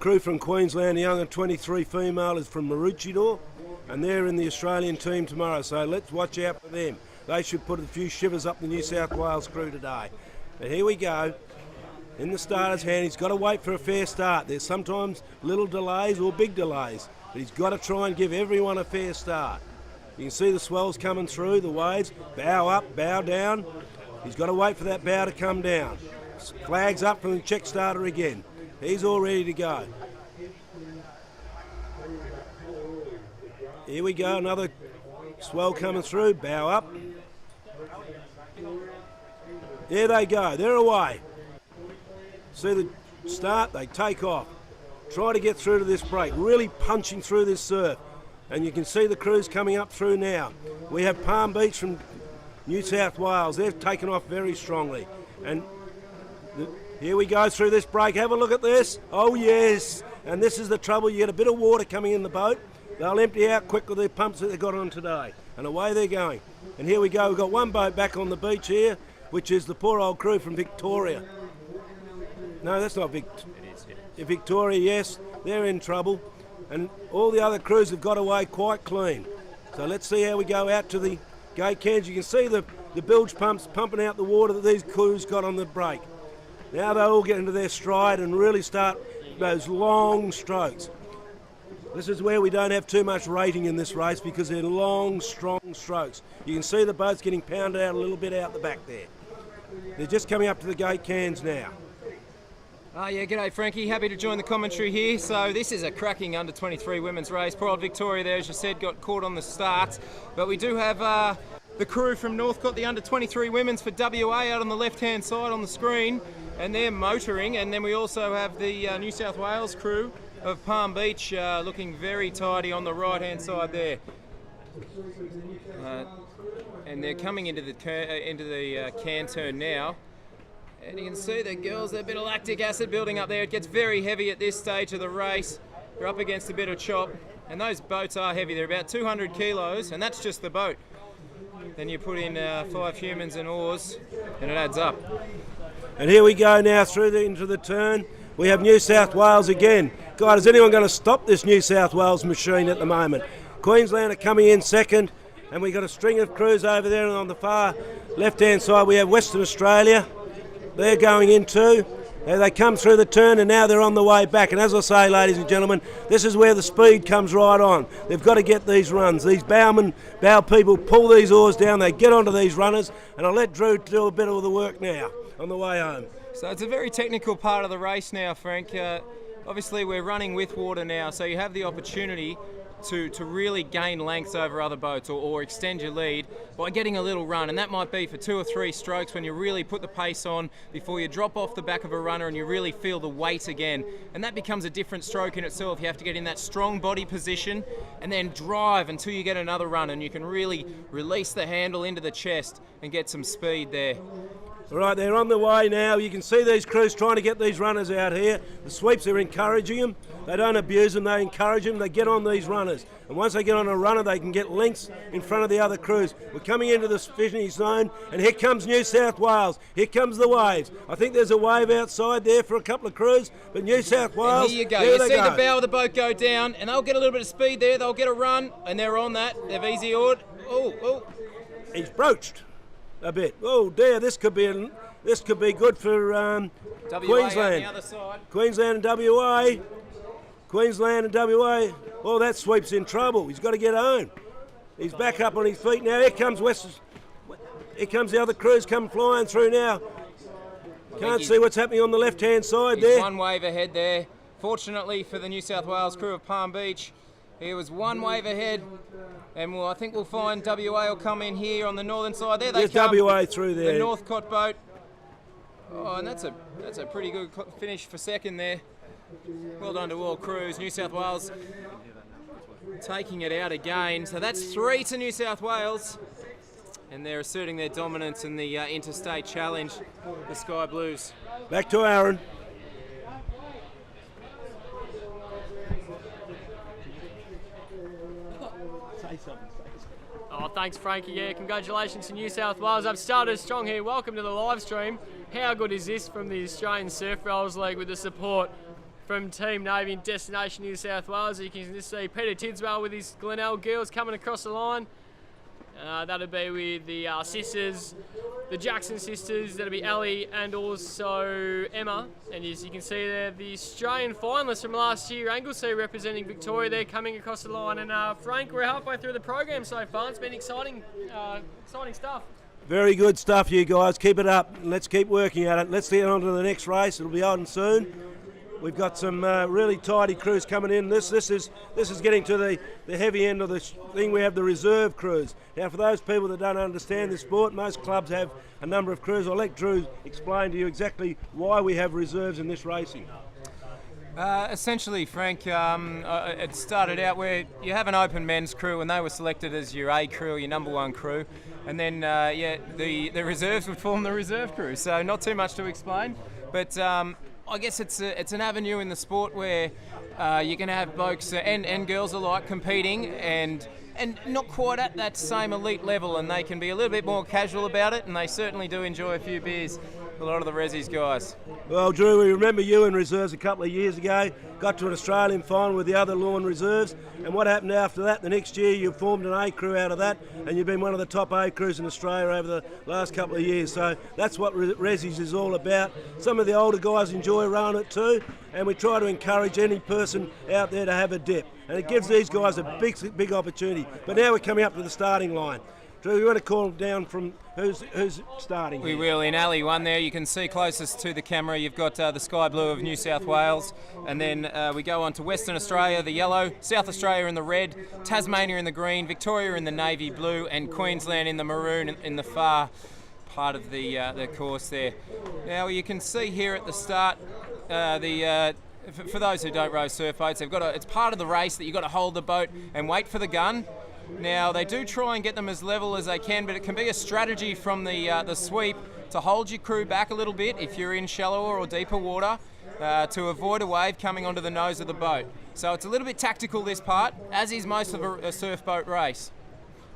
crew from Queensland, the U23 female is from Maroochydore, and they're in the Australian team tomorrow, so let's watch out for them. They should put a few shivers up the New South Wales crew today. But here we go. In the starter's hand, he's got to wait for a fair start. There's sometimes little delays or big delays, but he's got to try and give everyone a fair start. You can see the swells coming through, the waves, bow up, bow down. He's got to wait for that bow to come down. Flags up from the check starter again. He's all ready to go. Here we go, another swell coming through, bow up. There they go, they're away. See the start, they take off. Try to get through to this break, really punching through this surf. And you can see the crews coming up through now. We have Palm Beach from New South Wales. They've taken off very strongly. And here we go through this break. Have a look at this. Oh, yes. And this is the trouble. You get a bit of water coming in the boat. They'll empty out quick with the pumps that they've got on today. And away they're going. And here we go. We've got one boat back on the beach here, which is the poor old crew from Victoria. No, that's not Victoria, yes. They're in trouble. And all the other crews have got away quite clean. So let's see how we go out to the gate cans. You can see the bilge pumps pumping out the water that these crews got on the break. Now they all get into their stride and really start those long strokes. This is where we don't have too much rating in this race because they're long, strong strokes. You can see the boats getting pounded out a little bit out the back there. They're just coming up to the gate cans now. Yeah, g'day Frankie, happy to join the commentary here. So this is a cracking under-23 women's race. Poor old Victoria there, as you said, got caught on the start. But we do have the crew from Northcote, the under-23 women's for WA out on the left-hand side on the screen. And they're motoring. And then we also have the New South Wales crew of Palm Beach looking very tidy on the right-hand side there. And they're coming into the can turn now. And you can see the girls, there's a bit of lactic acid building up there. It gets very heavy at this stage of the race. You're up against a bit of chop. And those boats are heavy. They're about 200 kilos, and that's just the boat. Then you put in 5 humans and oars, and it adds up. And here we go now into the turn. We have New South Wales again. God, is anyone going to stop this New South Wales machine at the moment? Queensland are coming in second, and we've got a string of crews over there, and on the far left-hand side we have Western Australia. They're going in too. They come through the turn and now they're on the way back. And as I say, ladies and gentlemen, this is where the speed comes right on. They've got to get these runs. These bow people pull these oars down, they get onto these runners, and I'll let Drew do a bit of the work now on the way home. So it's a very technical part of the race now, Frank. Obviously we're running with water now, so you have the opportunity to really gain lengths over other boats or extend your lead by getting a little run, and that might be for 2 or 3 strokes when you really put the pace on before you drop off the back of a runner and you really feel the weight again, and that becomes a different stroke in itself. You have to get in that strong body position and then drive until you get another run, and you can really release the handle into the chest and get some speed there. All right, they're on the way now. You can see these crews trying to get these runners out here. The sweeps are encouraging them. They don't abuse them, they encourage them. They get on these runners. And once they get on a runner, they can get lengths in front of the other crews. We're coming into the finish zone, and here comes New South Wales. Here comes the waves. I think there's a wave outside there for a couple of crews, but New South Wales, and here you go. You see the bow of the boat go down, and they'll get a little bit of speed there. They'll get a run, and they're on that. They've easy oared. Oh. He's broached a bit. Oh dear, this could be good for Queensland. On the other side. Queensland and WA. Queensland and WA. Oh, that sweep's in trouble. He's got to get home. He's back up on his feet now. Here comes Here comes the other crews come flying through now. Can't see what's happening on the left-hand side there. One wave ahead there. Fortunately for the New South Wales crew of Palm Beach, he was one wave ahead, and I think we'll find WA will come in here on the northern side. There they come. WA through there. The Northcote boat. Oh, and that's a pretty good finish for second there. Well done to all crews. New South Wales taking it out again. So that's 3 to New South Wales, and they're asserting their dominance in the Interstate Challenge, the Sky Blues. Back to Aaron. Oh, thanks, Frankie. Yeah, congratulations to New South Wales. I've started strong here. Welcome to the live stream. How good is this from the Australian Surf Rollers League with the support from Team Navy in Destination New South Wales. You can just see Peter Tidswell with his Glenelg girls coming across the line. That'll be with the sisters, the Jackson sisters. That'll be Ellie and also Emma. And as you can see there, the Australian finalists from last year, Anglesea representing Victoria, they're coming across the line. And Frank, we're halfway through the program so far. It's been exciting stuff. Very good stuff, you guys. Keep it up. Let's keep working at it. Let's get on to the next race. It'll be on soon. We've got some really tidy crews coming in. This is getting to the heavy end of the thing. We have the reserve crews. Now, for those people that don't understand this sport, most clubs have a number of crews. I'll let Drew explain to you exactly why we have reserves in this racing. Essentially, Frank, it started out where you have an open men's crew, and they were selected as your A crew, your number one crew, and then the reserves would form the reserve crew. So not too much to explain, but I guess it's an avenue in the sport where you're going to have blokes and girls alike competing and not quite at that same elite level, and they can be a little bit more casual about it, and they certainly do enjoy a few beers, a lot of the Resi's guys. Well, Drew, we remember you in reserves a couple of years ago, got to an Australian final with the other Lawn reserves, and what happened after that? The next year you formed an A crew out of that, and you've been one of the top A crews in Australia over the last couple of years, so that's what Resi's is all about. Some of the older guys enjoy running it too, and we try to encourage any person out there to have a dip, and it gives these guys a big opportunity. But now we're coming up to the starting line. Drew, you want to call down from who's starting? We will. In alley one there, you can see closest to the camera, you've got the sky blue of New South Wales, and then we go on to Western Australia, the yellow, South Australia in the red, Tasmania in the green, Victoria in the navy blue, and Queensland in the maroon in the far part of the course there. Now you can see here at the start, for those who don't row surf boats, it's part of the race that you've got to hold the boat and wait for the gun. Now, they do try and get them as level as they can, but it can be a strategy from the sweep to hold your crew back a little bit if you're in shallower or deeper water to avoid a wave coming onto the nose of the boat. So it's a little bit tactical, this part, as is most of a surf boat race.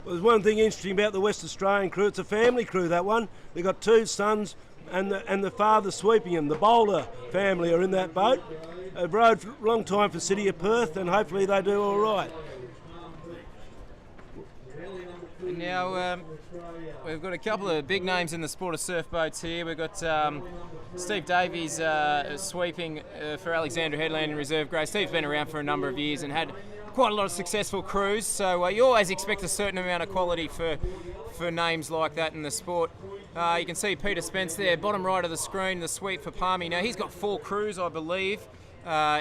Well, there's one thing interesting about the West Australian crew. It's a family crew, that one. They've got two sons and the father sweeping them. The Boulder family are in that boat. They've rowed for a long time for City of Perth, and hopefully they do all right. Now, we've got a couple of big names in the sport of surf boats here. We've got Steve Davies sweeping for Alexandra Headland in reserve grade. Steve's been around for a number of years and had quite a lot of successful crews, so you always expect a certain amount of quality for names like that in the sport. You can see Peter Spence there, bottom right of the screen, the sweep for Palmy. Now, he's got 4 crews, I believe,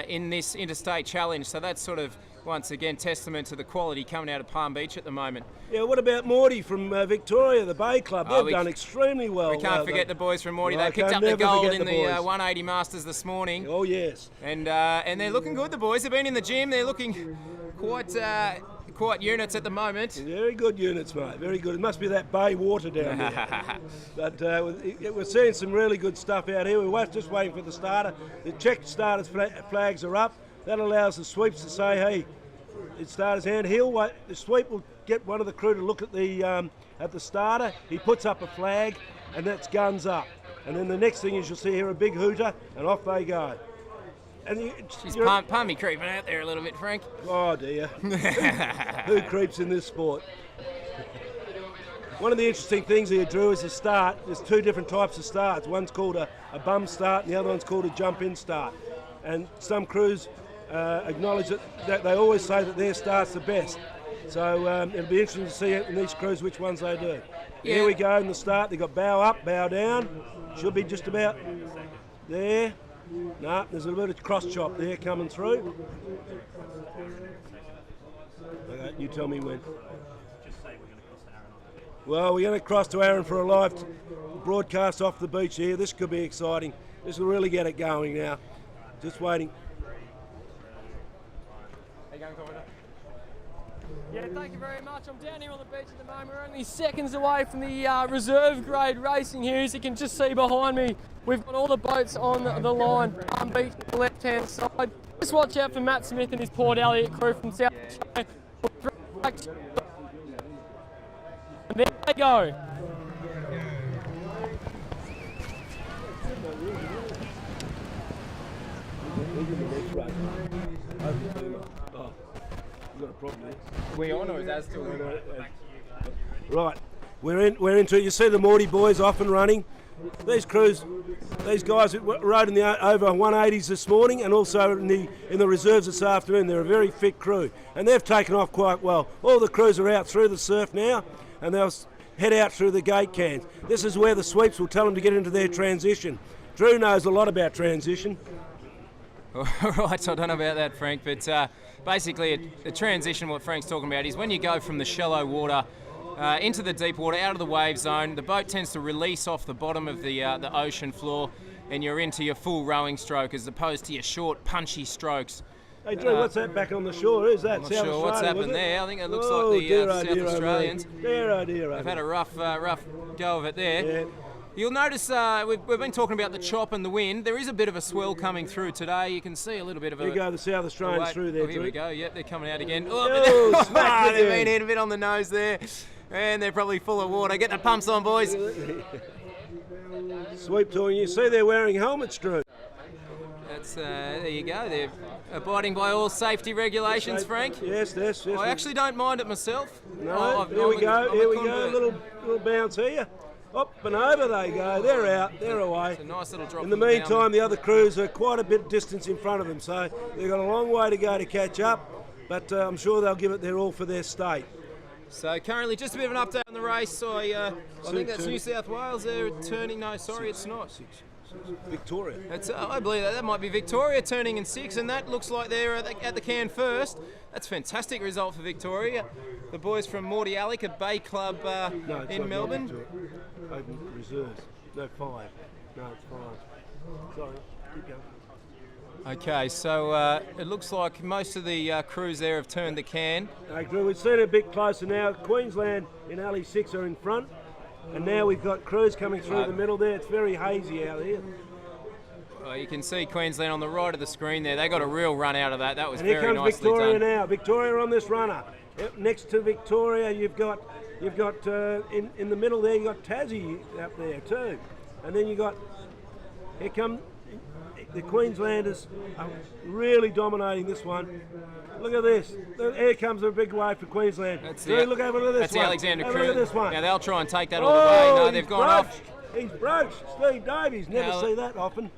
in this Interstate Challenge, so that's sort of once again testament to the quality coming out of Palm Beach at the moment. Yeah, what about Morty from Victoria, the Bay Club? They've done extremely well. We can't forget the boys from Morty. They picked up the gold in the 180 Masters this morning. Oh, yes. And they're looking good, the boys. They've been in the gym. They're looking quite units at the moment. Very good units, mate. Very good. It must be that bay water down there. But we're seeing some really good stuff out here. We're just waiting for the starter. The check starters flags are up. That allows the sweeps to say, hey, it's starter's hand. The sweep will get one of the crew to look at the starter. He puts up a flag, and that's guns up. And then the next thing is you'll see here a big hooter, and off they go. And she's Palmy creeping out there a little bit, Frank. Oh dear. Who creeps in this sport? One of the interesting things here, Drew, is the start. There's 2 different types of starts. One's called a bum start, and the other one's called a jump-in start. And some crews acknowledge that they always say that their start's the best. So it'll be interesting to see in these crews which ones they do. Yeah. Here we go in the start. They've got bow up, bow down. Should be just about there. No, there's a little bit of cross chop there coming through. Okay, you tell me when. Well, we're going to cross to Aaron for a live broadcast off the beach here. This could be exciting. This will really get it going now. Just waiting. Yeah, thank you very much. I'm down here on the beach at the moment. We're only seconds away from the reserve grade racing here. As you can just see behind me, we've got all the boats on the line. Palm Beach on the left-hand side. Just watch out for Matt Smith and his Port Elliott crew from South Australia. And there they go. sideways. Open too much. Oh, we've got a problem here. We on or is that still? Right, we're into it. You see the Morty boys off and running. These crews, these guys that rode in the over 180s this morning and also in the reserves this afternoon, they're a very fit crew and they've taken off quite well. All the crews are out through the surf now and they'll head out through the gate cans. This is where the sweeps will tell them to get into their transition. Drew knows a lot about transition. Right, so I don't know about that, Frank, but basically a transition, what Frank's talking about, is when you go from the shallow water into the deep water, out of the wave zone, the boat tends to release off the bottom of the ocean floor and you're into your full rowing stroke as opposed to your short, punchy strokes. Hey Drew, what's that back on the shore? Who's that? I'm not South sure Australia, what's happened there. I think it looks like the South Australians. They've had a rough go of it there. Yeah. You'll notice we've been talking about the chop and the wind. There is a bit of a swell coming through today. You can see a little bit of a... There you go, the South Australians through there, here Drew. we go. Yep, they're coming out again. Oh, smack they've been in a bit on the nose there. And they're probably full of water. Get the pumps on, boys. Sweep touring. You see they're wearing helmets, Drew. That's there you go. They're abiding by all safety regulations, Frank. Yes. I actually don't mind it myself. No, here we go. A little bounce here. Up and over they go. They're out. They're away. It's a nice little drop. In the meantime, the other crews are quite a bit distance in front of them, so they've got a long way to go to catch up. But I'm sure they'll give it their all for their state. So currently, just a bit of an update on the race. I think that's New South Wales. They're turning. No, sorry, it's not. Victoria. I believe that might be Victoria turning in 6, and that looks like they're at the can first. That's a fantastic result for Victoria. The boys from Morty Alec at Bay Club in Melbourne. Open reserves. No, 5. No, it's 5. Sorry, keep going. Okay, so it looks like most of the crews there have turned the can. We've seen it a bit closer now. Queensland in Alley 6 are in front. And now we've got crews coming through the middle there. It's very hazy out here. Well, you can see Queensland on the right of the screen there. They got a real run out of that. That was and here very comes nicely Victoria done. now. Victoria on this runner. Yep, next to Victoria, you've got in the middle there. You've got Tassie up there too, and then you got here come the Queenslanders are really dominating this one. Look at this. Here comes a big wave for Queensland. Look over to this that's one. The Alexander crew. Look at this one. Now they'll try and take that all the way. No, they've gone off. He's broached. Steve Davies. Never see that often.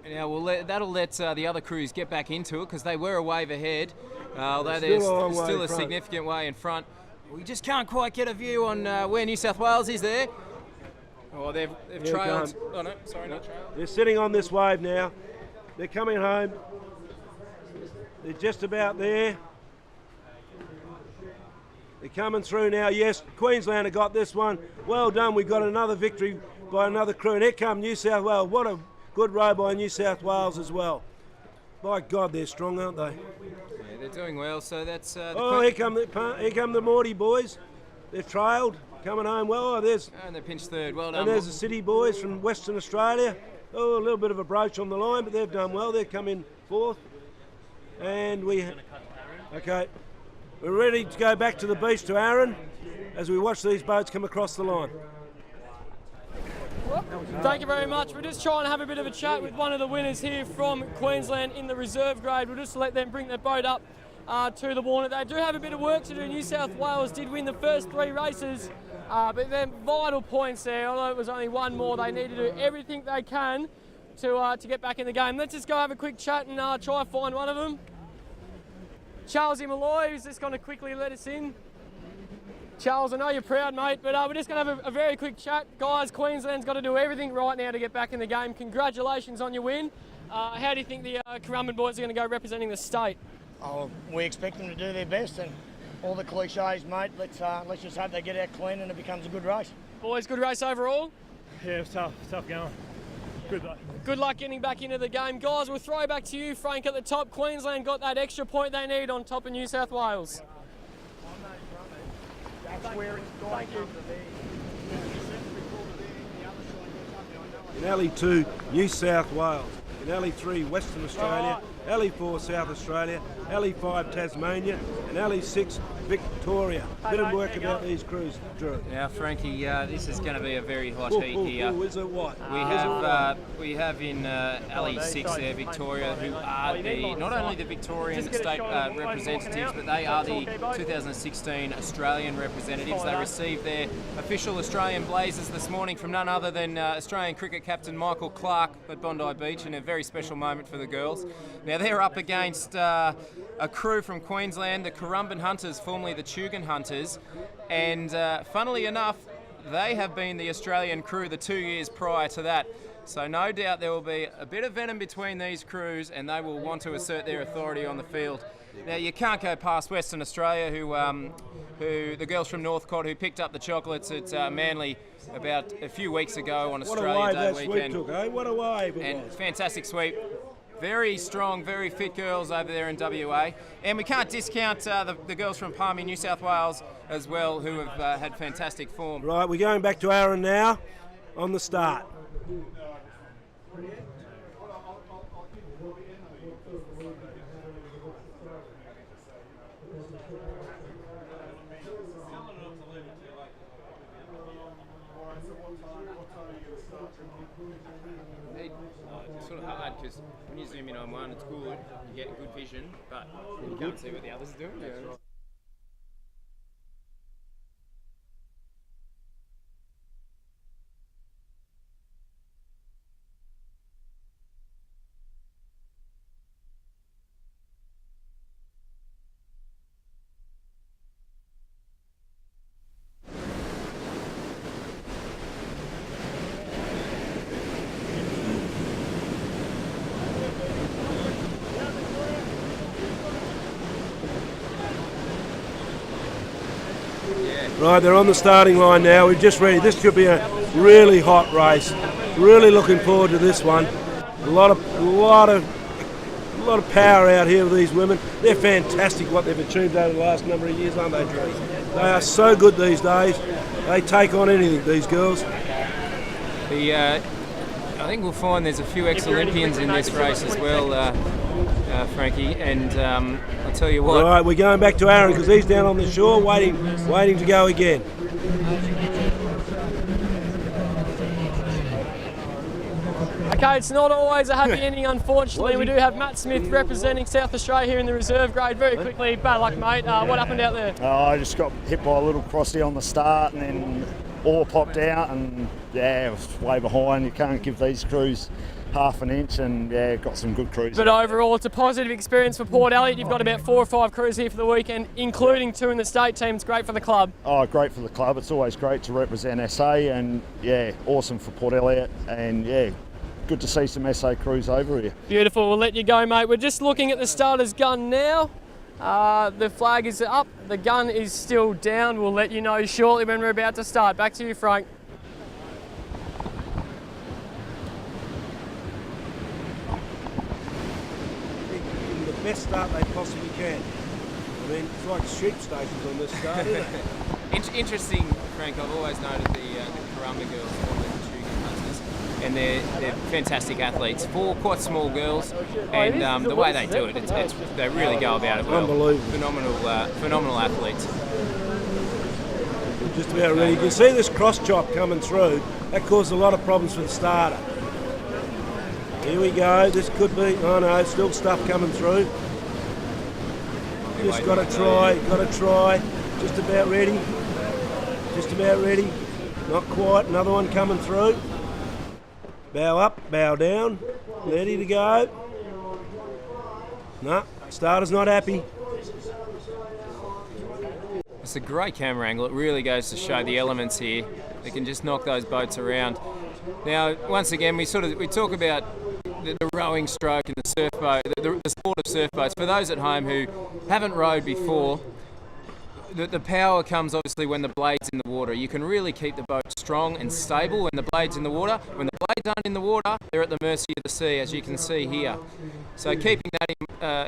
Now that'll let the other crews get back into it because they were a wave ahead. Although there's still a significant way in front. We just can't quite get a view on where New South Wales is there. Oh, they've trailed. Oh no, sorry, not trailed. They're sitting on this wave now. They're coming home. They're just about there. They're coming through now. Yes, Queensland have got this one. Well done. We've got another victory by another crew. And here come New South Wales. What a good row by New South Wales as well. By God, they're strong, aren't they? Yeah, they're doing well. So that's. Here come the Morty boys. They've trailed, coming home well. And they pinched third. Well done. And there's the City boys from Western Australia. Oh, a little bit of a broach on the line, but they've done well. They've come in fourth. And okay, we're ready to go back to the beach to Aaron as we watch these boats come across the line. Thank you very much. We're just trying to have a bit of a chat with one of the winners here from Queensland in the reserve grade. We'll just let them bring their boat up to the water. They do have a bit of work to do. New South Wales did win the first 3 races, but they're vital points there. Although it was only one more, they need to do everything they can to get back in the game. Let's just go have a quick chat and try and find one of them. Charlesy Malloy, who's just going to quickly let us in. Charles, I know you're proud, mate, but we're just going to have a very quick chat. Guys, Queensland's got to do everything right now to get back in the game. Congratulations on your win. How do you think the Currumbin boys are going to go representing the state? Oh, we expect them to do their best, and all the cliches, mate. Let's just hope they get out clean and it becomes a good race. Boys, good race overall? Yeah, it was tough going. Good luck. Good luck getting back into the game. Guys, we'll throw back to you, Frank, at the top. Queensland got that extra point they need on top of New South Wales. That's where it's going. In Alley 2, New South Wales. In Alley 3, Western Australia. Alley 4, South Australia. Alley 5, Tasmania. And Alley 6, Victoria. Bit of work about these crews, Drew. Now, Frankie, this is going to be a very hot heat here. Is it what? We have in alley 6 there, Victoria, who are not only the Victorian state representatives, but they are the 2016 Australian representatives. They received their official Australian blazers this morning from none other than Australian cricket captain Michael Clark at Bondi Beach, in a very special moment for the girls. Now, they're up against a crew from Queensland, the Currumbin Hunters, formerly the Tugun Hunters, and funnily enough, they have been the Australian crew the 2 years prior to that. So no doubt there will be a bit of venom between these crews, and they will want to assert their authority on the field. Now, you can't go past Western Australia, who the girls from Northcote who picked up the chocolates at Manly about a few weeks ago on Australia Day weekend. What a wave that sweep took, eh? What a wave it And was. fantastic sweep. Very strong, very fit girls over there in WA. And we can't discount the girls from Palmy, New South Wales as well, who have had fantastic form. Right, we're going back to Aaron now on the start. It's sort of hard because when you zoom in on one, it's good, you get good vision, but you can't see what the others are doing. Yeah. Right, they're on the starting line now. We've just ready. This should be a really hot race. Really looking forward to this one. A lot of power out here with these women. They're fantastic what they've achieved over the last number of years, aren't they, Drew? They are so good these days. They take on anything, these girls. I think we'll find there's a few ex-Olympians in this race as well, Frankie, and I'll tell you what. Right, we're going back to Aaron because he's down on the shore waiting to go again. Okay, it's not always a happy ending, unfortunately. We do have Matt Smith representing South Australia here in the reserve grade. Very quickly, bad luck, mate. What happened out there? I just got hit by a little crossy on the start, and then all popped out, and yeah, it was way behind. You can't give these crews half an inch, and yeah, got some good crews. But overall, it's a positive experience for Port Elliot. You've got about 4 or 5 crews here for the weekend, including 2 in the state team. It's great for the club. Oh, great for the club. It's always great to represent SA, and yeah, awesome for Port Elliot, and yeah, good to see some SA crews over here. Beautiful. We'll let you go, mate. We're just looking at the starter's gun now. The flag is up. The gun is still down. We'll let you know shortly when we're about to start. Back to you, Frank. Give them the best start they possibly can. I mean, it's like sheep stations on this start, isn't it? Interesting, Frank. I've always noted the Currumbin girls, formerly the Tugun Hunters, and they're fantastic athletes. 4 quite small girls, and the way they do it, they really go about it well. Unbelievable. Phenomenal athletes. Just about ready. You can see this cross chop coming through. That caused a lot of problems for the starter. Here we go. This could be. Oh no, still stuff coming through. Just got to try. Just about ready. Not quite. Another one coming through. Bow up, bow down. Ready to go. No, starter's not happy. It's a great camera angle. It really goes to show the elements here. They can just knock those boats around. Now, once again, we talk about the rowing stroke and the surf boat, the sport of surf boats. For those at home who haven't rowed before, the power comes obviously when the blade's in the water. You can really keep the boat strong and stable when the blade's in the water. When the blades aren't in the water, they're at the mercy of the sea, as you can see here. So keeping that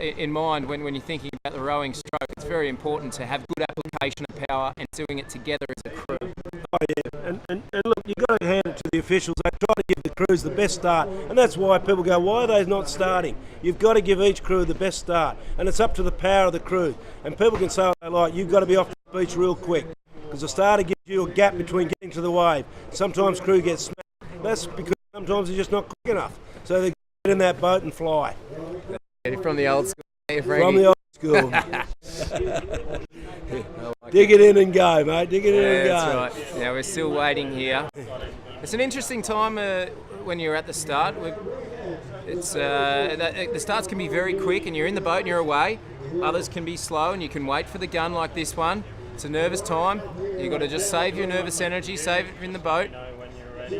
in mind when you're thinking about the rowing stroke, it's very important to have good application of power and doing it together as a crew. Oh yeah, and look, you've got to hand it to the officials. They try to give the crews the best start, and that's why people go, why are they not starting? You've got to give each crew the best start, and it's up to the power of the crew. And people can say what they like, you've got to be off the beach real quick, because the starter gives you a gap between getting to the wave. Sometimes crew get smacked. That's because sometimes they're just not quick enough, so they get in that boat and fly. From the old school, Frankie. From the old school. Dig it in and go, mate. Dig it in and go. That's right. Now we're still waiting here. It's an interesting time when you're at the start. The starts can be very quick, and you're in the boat and you're away. Others can be slow, and you can wait for the gun like this one. It's a nervous time. You've got to just save your nervous energy, save it in the boat. Know when you're ready.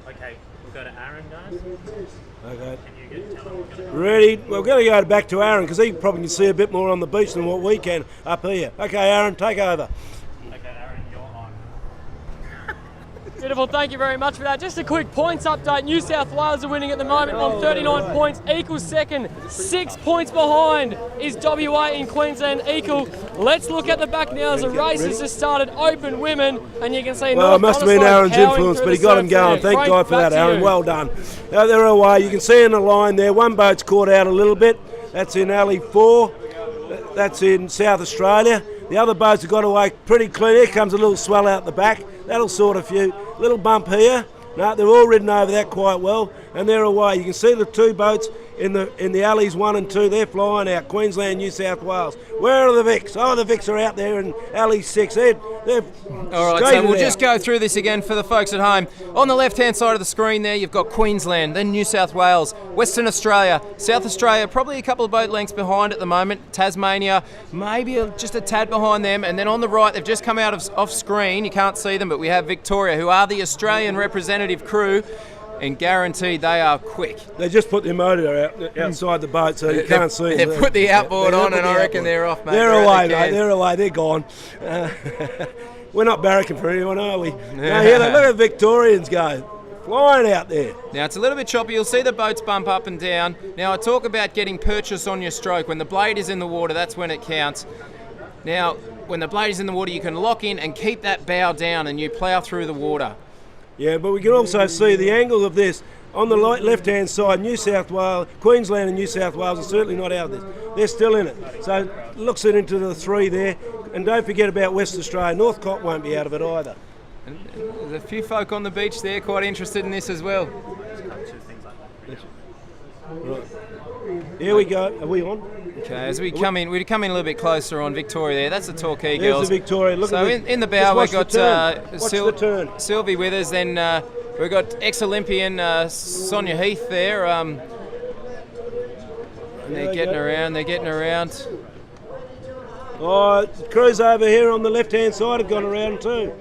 Okay, we'll go to Aaron, guys. Okay. Can you tell him we're going to... Ready? We're going to go back to Aaron, because he probably can see a bit more on the beach than what we can up here. Okay, Aaron, take over. Okay, Aaron, you're on. Beautiful, thank you very much for that. Just a quick points update. New South Wales are winning at the moment on 39 points, equals second. 6 points behind is WA in Queensland equal. Let's look at the back now as the race has just started. Open women, and you can see well, it must have been Aaron's influence, but he got him going. Thank Frank, God for that, Aaron. you. Well done. Now they're away. You can see in the line there, one boat's caught out a little bit. That's in Alley 4. That's in South Australia. The other boats have got away pretty clean. Here comes a little swell out the back. That'll sort a few. Little bump here. No, they're all ridden over that quite well, and they're away. You can see the two boats in the alleys 1 and 2. They're flying out. Queensland, New South Wales. Where are the Vics? Oh, the Vics are out there in alley 6. They're all right, so we'll just go through this again for the folks at home. On the left-hand side of the screen there, you've got Queensland, then New South Wales, Western Australia, South Australia, probably a couple of boat lengths behind at the moment. Tasmania, maybe just a tad behind them. And then on the right, they've just come out of off screen. You can't see them, but we have Victoria, who are the Australian representative crew. And guaranteed they are quick. They just put their motor outside the boat, so you can't see them. They put the outboard on, and I reckon they're off, mate. They're away, mate. They're away. They're gone. We're not barracking for anyone, are we? No, here, look at the Victorians go. Flying out there. Now, it's a little bit choppy. You'll see the boats bump up and down. Now, I talk about getting purchase on your stroke. When the blade is in the water, that's when it counts. Now, when the blade is in the water, you can lock in and keep that bow down, and you plough through the water. Yeah, but we can also see the angle of this. On the left-hand side, New South Wales, Queensland and New South Wales are certainly not out of this. They're still in it. So looks it into the 3 there. And don't forget about West Australia. Northcott won't be out of it either. And there's a few folk on the beach there quite interested in this as well. Right. Here we go. Are we on? Okay, as we come in a little bit closer on Victoria there. That's the Torquay There's girls. the Victoria. Look so at in the bow we've got the turn. Sylvie with us. Then we've got ex-Olympian Sonia Heath there. They're getting around. They're getting around. Oh, crews over here on the left-hand side have gone around too.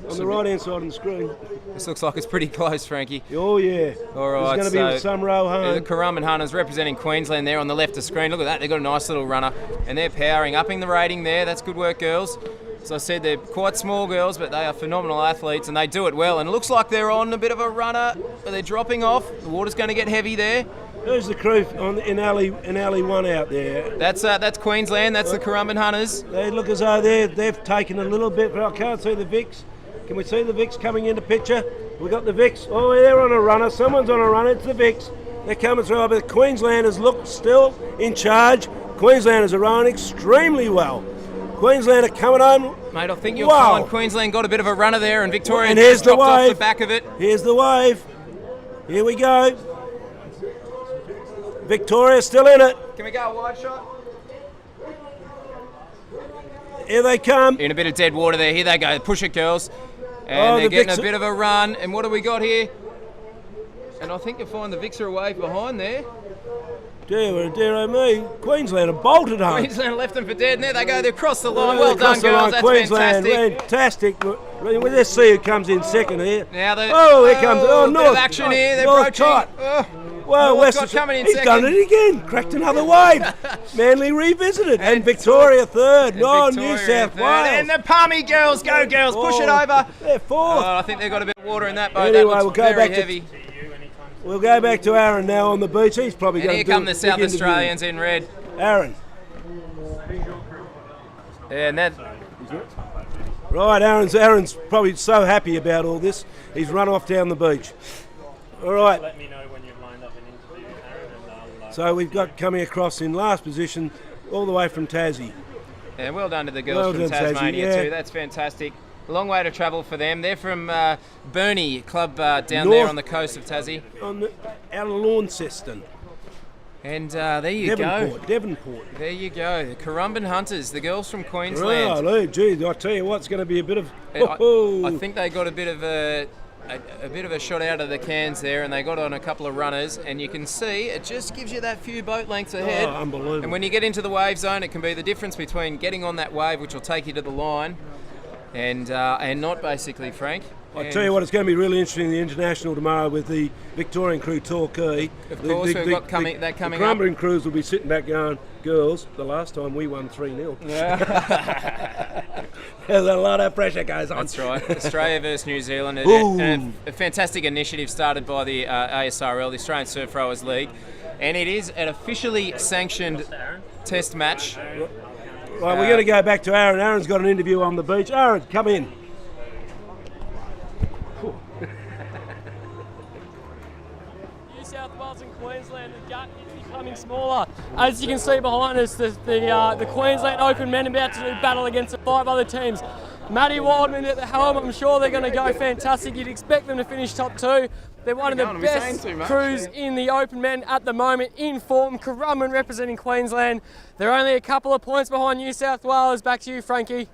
On the right-hand side of the screen. This looks like it's pretty close, Frankie. Oh, yeah. All right, there's going to be some row home. The Currumbin Hunters representing Queensland there on the left of screen. Look at that. They've got a nice little runner. And they're powering, upping the rating there. That's good work, girls. As I said, they're quite small girls, but they are phenomenal athletes, and they do it well. And it looks like they're on a bit of a runner. They're dropping off. The water's going to get heavy there. Who's the crew in alley 1 out there? That's Queensland. That's the Currumbin Hunters. They look as though they've taken a little bit, but I can't see the Vics. Can we see the Vics coming into picture? We got the Vics. Oh, they're on a runner. Someone's on a runner. It's the Vics. They're coming through. But the Queenslanders look still in charge. Queenslanders are rowing extremely well. Queensland are coming home. Mate, I think you'll find Queensland got a bit of a runner there, and Victoria just dropped off the back of it. Here's the wave. Here we go. Victoria's still in it. Can we go a wide shot? Here they come. In a bit of dead water there. Here they go. Push it, girls. And they're getting a bit of a run. And what do we got here? And I think you'll find the Vics are away behind there. Dear me. Queensland have bolted home. Queensland left them for dead. And there they go. They're across the line. Well done, girls. That's Queensland, fantastic. Let's see who comes in second here. Now here comes. Oh, North. Action here. They're approaching. Well, West coming in he's second. done it again. Cracked another wave. Manly revisited. And Victoria third. No, New South Wales. And the Palmy girls. Go, girls. Push it over. They're fourth. I think they've got a bit of water in that boat. Anyway, that looks very heavy. We'll go back to Aaron now on the beach. He's probably going to do here come the South Australians in red. Aaron. And that. Right, Aaron's probably so happy about all this, he's run off down the beach. All right. Let me know when you've lined up an interview, Aaron, and I'll... So we've got coming across in last position, all the way from Tassie. And well done to the girls from done, Tasmania Tassie, yeah. too. That's fantastic. A long way to travel for them. They're from Burnie Club down there on the coast of Tassie. Out of Launceston. And there you go. Devonport. There you go. The Currumbin Hunters, the girls from Queensland. Oh, gee, I tell you what, it's going to be a bit of... I think they got a bit of a shot out of the cans there, and they got on a couple of runners, and you can see it just gives you that few boat lengths ahead. Oh, unbelievable. And when you get into the wave zone, it can be the difference between getting on that wave, which will take you to the line, and not basically, Frank. I tell you what, it's going to be really interesting, the international tomorrow with the Victorian crew Torquay. Of course, we've got coming up. The Currumbin crews will be sitting back going, girls, the last time we won 3-0. Yeah. There's a lot of pressure goes on. That's right. Australia versus New Zealand. And a fantastic initiative started by the ASRL, the Australian Surf Rowers League. And it is an officially sanctioned test match. Right, we're going to go back to Aaron. Aaron's got an interview on the beach. Aaron, come in. New South Wales and Queensland, the gap is becoming smaller. As you can see behind us, the Queensland Open men about to do battle against the 5 other teams. Matty Wildman at the helm, I'm sure they're going to go fantastic. You'd expect them to finish top 2. They're one of the best crews in the Open men at the moment, in form. Currumbin representing Queensland. They're only a couple of points behind New South Wales. Back to you, Frankie.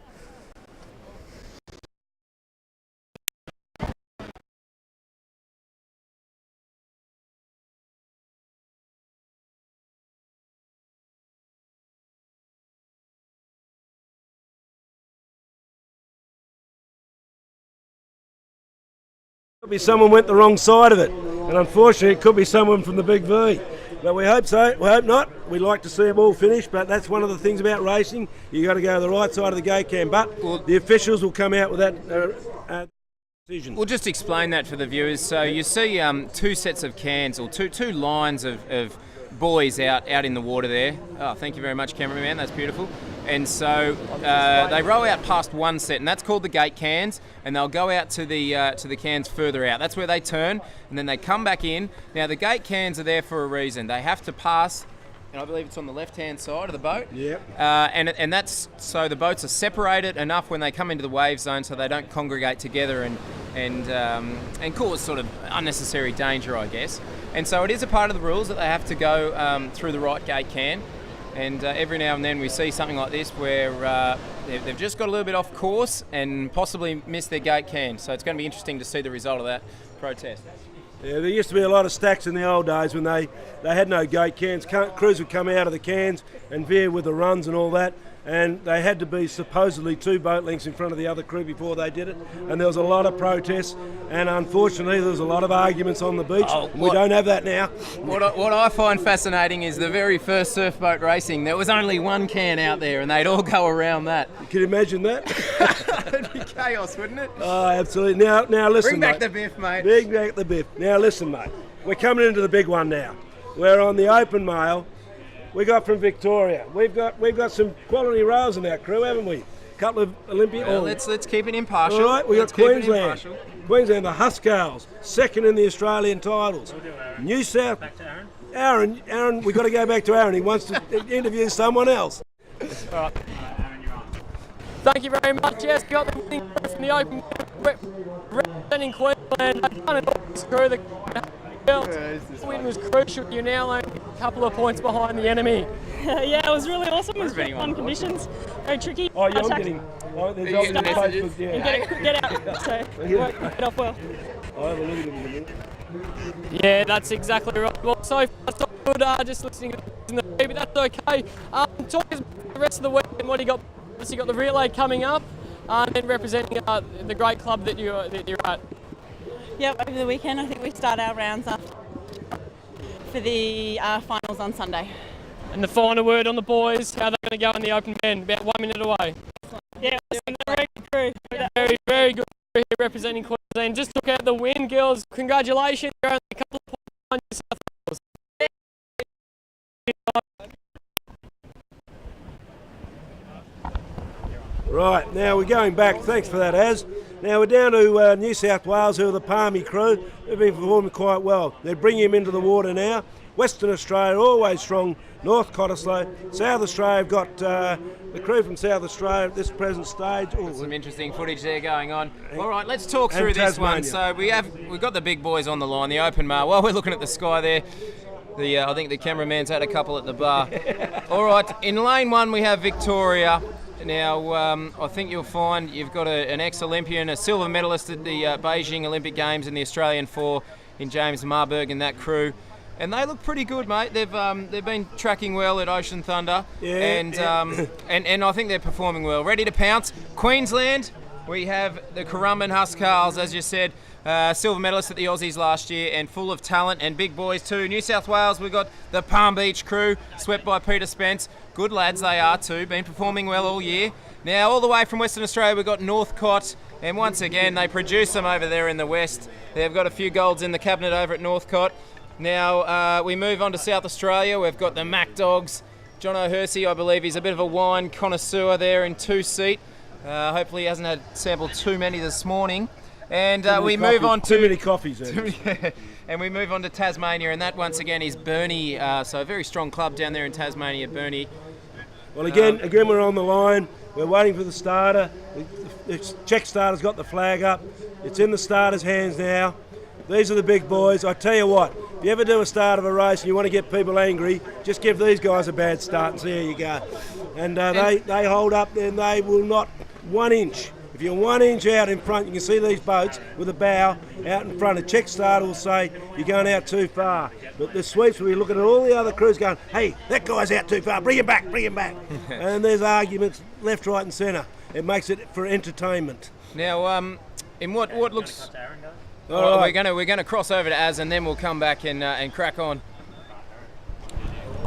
Could be someone went the wrong side of it, and unfortunately it could be someone from the Big V. But we hope so. We hope not. We'd like to see them all finish, but that's one of the things about racing. You got to go to the right side of the gate cam. But the officials will come out with that decision. We'll just explain that for the viewers. So you see 2 sets of cans, or two lines of buoys out in the water there. Oh, thank you very much, cameraman. That's beautiful. And so they row out past one set, and that's called the gate cans, and they'll go out to the cans further out. That's where they turn, and then they come back in. Now, the gate cans are there for a reason. They have to pass, and I believe it's on the left-hand side of the boat. Yep. And that's so the boats are separated enough when they come into the wave zone, so they don't congregate together and cause sort of unnecessary danger, I guess. And so it is a part of the rules that they have to go through the right gate can. And every now and then we see something like this where they've just got a little bit off course and possibly missed their gate can. So it's going to be interesting to see the result of that protest. Yeah, there used to be a lot of stacks in the old days when they had no gate cans. Crews would come out of the cans and veer with the runs and all that, and they had to be supposedly 2 boat lengths in front of the other crew before they did it, and there was a lot of protests, and unfortunately there was a lot of arguments on the beach. We don't have that now. What I find fascinating is the very first surf boat racing, there was only 1 can out there and they'd all go around that. Can you imagine that? It'd be chaos, wouldn't it? Oh, absolutely. Now listen, Bring back mate. the biff, mate. Bring back the biff. Now listen, mate. We're coming into the big one now. We're on the open mail. We got from Victoria. We've got some quality rowers in our crew, haven't we? A couple of Olympian. Well, let's keep it impartial. All right, we got Let's keep it Queensland. impartial. Queensland, the Huskars, second in the Australian titles. New South. Back to Aaron. Aaron, we've got to go back to Aaron. He wants to interview someone else. Aaron, you're on. Thank you very much. Yes, we got the winning crew from the Open representing Queensland. The win was crucial. You're now only a couple of points behind the enemy. Yeah, it was really awesome. It was very fun conditions. Very tricky. Oh, yeah, I'm getting. Oh, there's getting obviously messages? Facebook, yeah. Get out. So you won't get off well. I'll have a look at him in a minute. Yeah, that's exactly right. Well, so far so good. Just listening to in the feed, but that's okay. Talk us about the rest of the weekend. What do you got? You got the relay coming up, and then representing the great club that you're at. Yep, over the weekend I think we start our rounds up for the finals on Sunday. And the final word on the boys, how they're going to go in the Open men, about 1 minute away. Yeah, very good crew. Very, very good crew here representing Queensland. Just took out the win, girls. Congratulations. You're only a couple of points behind New South Wales. Right, now we're going back. Thanks for that, Az. Now we're down to New South Wales, who are the Palmy crew. They've been performing quite well. They're bringing him into the water now. Western Australia, always strong. North Cottesloe. South Australia have got the crew from South Australia at this present stage. Some interesting footage there going on. All right, let's talk through this one. So we've got the big boys on the line, the open mar. While we're looking at the sky there, I think the cameraman's had a couple at the bar. All right, in lane 1 we have Victoria. Now, I think you'll find you've got an ex-Olympian, a silver medalist at the Beijing Olympic Games in the Australian 4 in James Marburg and that crew. And they look pretty good, mate. They've been tracking well at Ocean Thunder, and I think they're performing well. Ready to pounce. Queensland, we have the Currumbin Huskarls, as you said, silver medalist at the Aussies last year, and full of talent and big boys too. New South Wales, we've got the Palm Beach crew, swept by Peter Spence. Good lads they are too, been performing well all year. Now, all the way from Western Australia, we've got Northcott, and once again, they produce them over there in the west. They've got a few golds in the cabinet over at Northcott. Now, we move on to South Australia. We've got the Mac Dogs. John O'Hersey, I believe, he's a bit of a wine connoisseur there in 2-seat. Hopefully he hasn't had sampled too many this morning. And we move on to... Too many coffees. And we move on to Tasmania, and that once again is Burnie. So a very strong club down there in Tasmania, Burnie. Well, again, we're on the line. We're waiting for the starter. The Czech starter's got the flag up. It's in the starter's hands now. These are the big boys. I tell you what, if you ever do a start of a race and you want to get people angry, just give these guys a bad start and see how you go. And they hold up and they will not 1 inch. If you're 1 inch out in front, you can see these boats with a bow out in front. A Czech starter will say you're going out too far. But the sweeps will be looking at all the other crews going, hey, that guy's out too far, bring him back, bring him back. And there's arguments left, right and centre. It makes it for entertainment. Now, in what looks... All right. We're going to cross over to Az, and then we'll come back and crack on.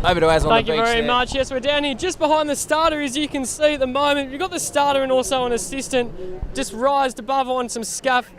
Over to Az on the beach. Thank you very much. Yes, we're down here just behind the starter, as you can see at the moment. We've got the starter and also an assistant just rised above on some scuff,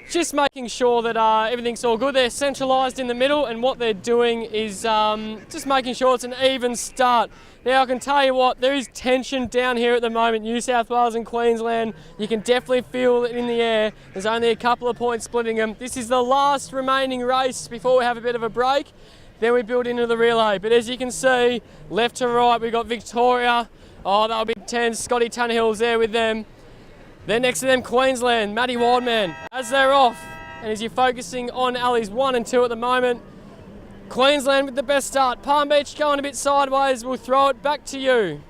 just making sure that everything's all good. They're centralised in the middle, and what they're doing is just making sure it's an even start. Now, I can tell you what, there is tension down here at the moment, New South Wales and Queensland. You can definitely feel it in the air. There's only a couple of points splitting them. This is the last remaining race before we have a bit of a break. Then we build into the relay. But as you can see, left to right, we've got Victoria. Oh, that'll be 10. Scotty Tunnehill's there with them. Then next to them, Queensland, Matty Wildman. As they're off, and as you're focusing on alleys 1 and 2 at the moment, Queensland with the best start. Palm Beach going a bit sideways. We'll throw it back to you.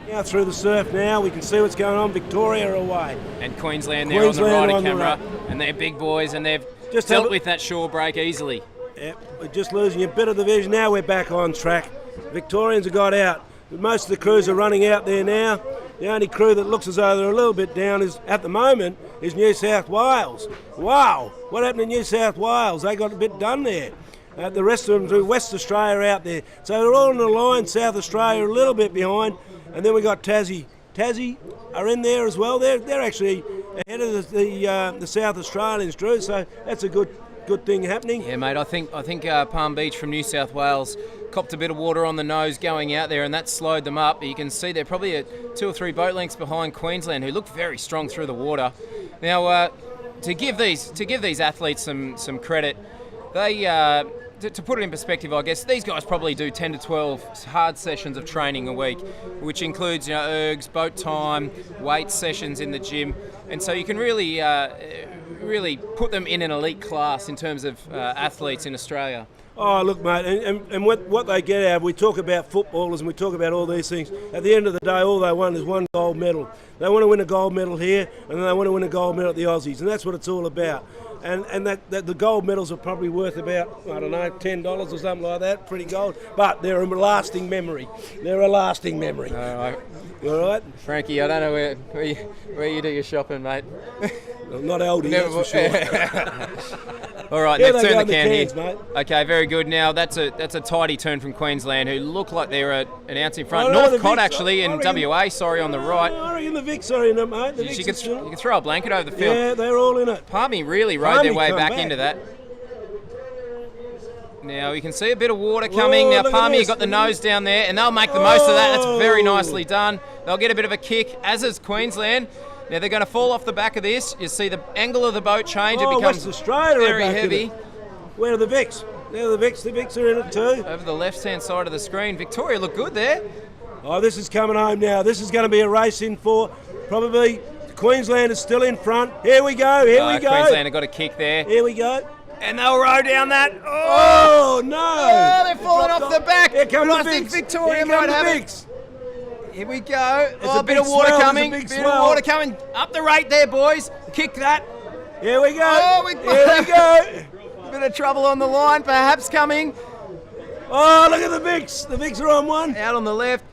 Now through the surf now, we can see what's going on. Victoria away. And Queensland there on the right of camera. And they're big boys, and they've just dealt with that shore break easily. Yep, we're just losing a bit of the vision. Now we're back on track. Victorians have got out. Most of the crews are running out there now. The only crew that looks as though they're a little bit down is, at the moment, is New South Wales. Wow, what happened to New South Wales? They got a bit done there. The rest of them through West Australia out there. So they're all in the line. South Australia a little bit behind. And then we got Tassie. Tassie are in there as well. They're actually ahead of the South Australians, Drew. So that's a good thing happening. Yeah, mate. I think Palm Beach from New South Wales copped a bit of water on the nose going out there, and that slowed them up. You can see they're probably 2 or 3 boat lengths behind Queensland, who look very strong through the water. Now, to give these athletes some credit, they to put it in perspective, I guess these guys probably do 10 to 12 hard sessions of training a week, which includes ergs, boat time, weight sessions in the gym, and so you can really put them in an elite class in terms of athletes in Australia. Oh, look, mate, and what they get out of, we talk about footballers and we talk about all these things. At the end of the day, all they want is 1 gold medal. They want to win a gold medal here, and they want to win a gold medal at the Aussies, and that's what it's all about. And that the gold medals are probably worth about, I don't know, $10 or something like that, pretty gold. But they're a lasting memory. They're a lasting memory. All right. You all right? Frankie, I don't know where you do your shopping, mate. Well, not Aldi, that's for sure. All right, Yeah, now they turn go the in can the here. cans, mate. Okay, very good. Now that's a tidy turn from Queensland, who look like they're an ounce in front. Oh, no, the Northcott Vics, actually in WA, sorry, on the right. I reckon the Vics are in it, mate. The You Vics are can throw a blanket over the field. Yeah, they're all in it. Palmy really rode their Palmy way come back back. into that. Now you can see a bit of water coming. Whoa, Now look at Palmer, this. you've got the nose down there, and they'll make the most of that. That's very Oh. nicely done. They'll get a bit of a kick, as is Queensland. Now they're going to fall off the back of this. You see the angle of the boat change. It Oh, becomes West Australia are very back in heavy. it. Where are the Vicks? There are the Vicks. The Vicks are in it too. Over the left-hand side of the screen. Victoria look good there. Oh, this is coming home now. This is going to be a race in for probably Queensland is still in front. Here we go. Here we go. Queensland have got a kick there. Here we go. And they'll row down that. Oh, no. Oh, they're falling off the back. Here come But the I think Vicks. Victoria Here might come the have it. Vicks. Here we go. There's Oh, a a bit big of water swell, coming. there's a big Bit swell. of water coming. Up the rate there, boys. Kick that. Here we go. Oh, Here we go. Bit of trouble on the line, perhaps coming. Oh, look at the Vicks. The Vicks are on one. Out on the left.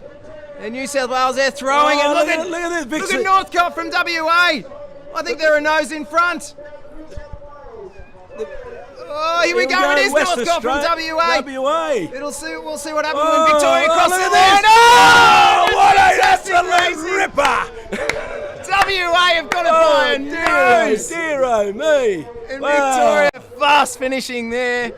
And New South Wales, they're throwing Oh, it. look at this. Look at Northcote from WA. I think they're a nose in front. Oh, here we go. It is West Northcote from WA. WA. We'll see what happens Oh, when Victoria crosses look the at line. this. Oh, What an fantastic absolute racing. ripper. WA have got to Oh, fly a nose. dear, oh me. And Wow. Victoria fast finishing there.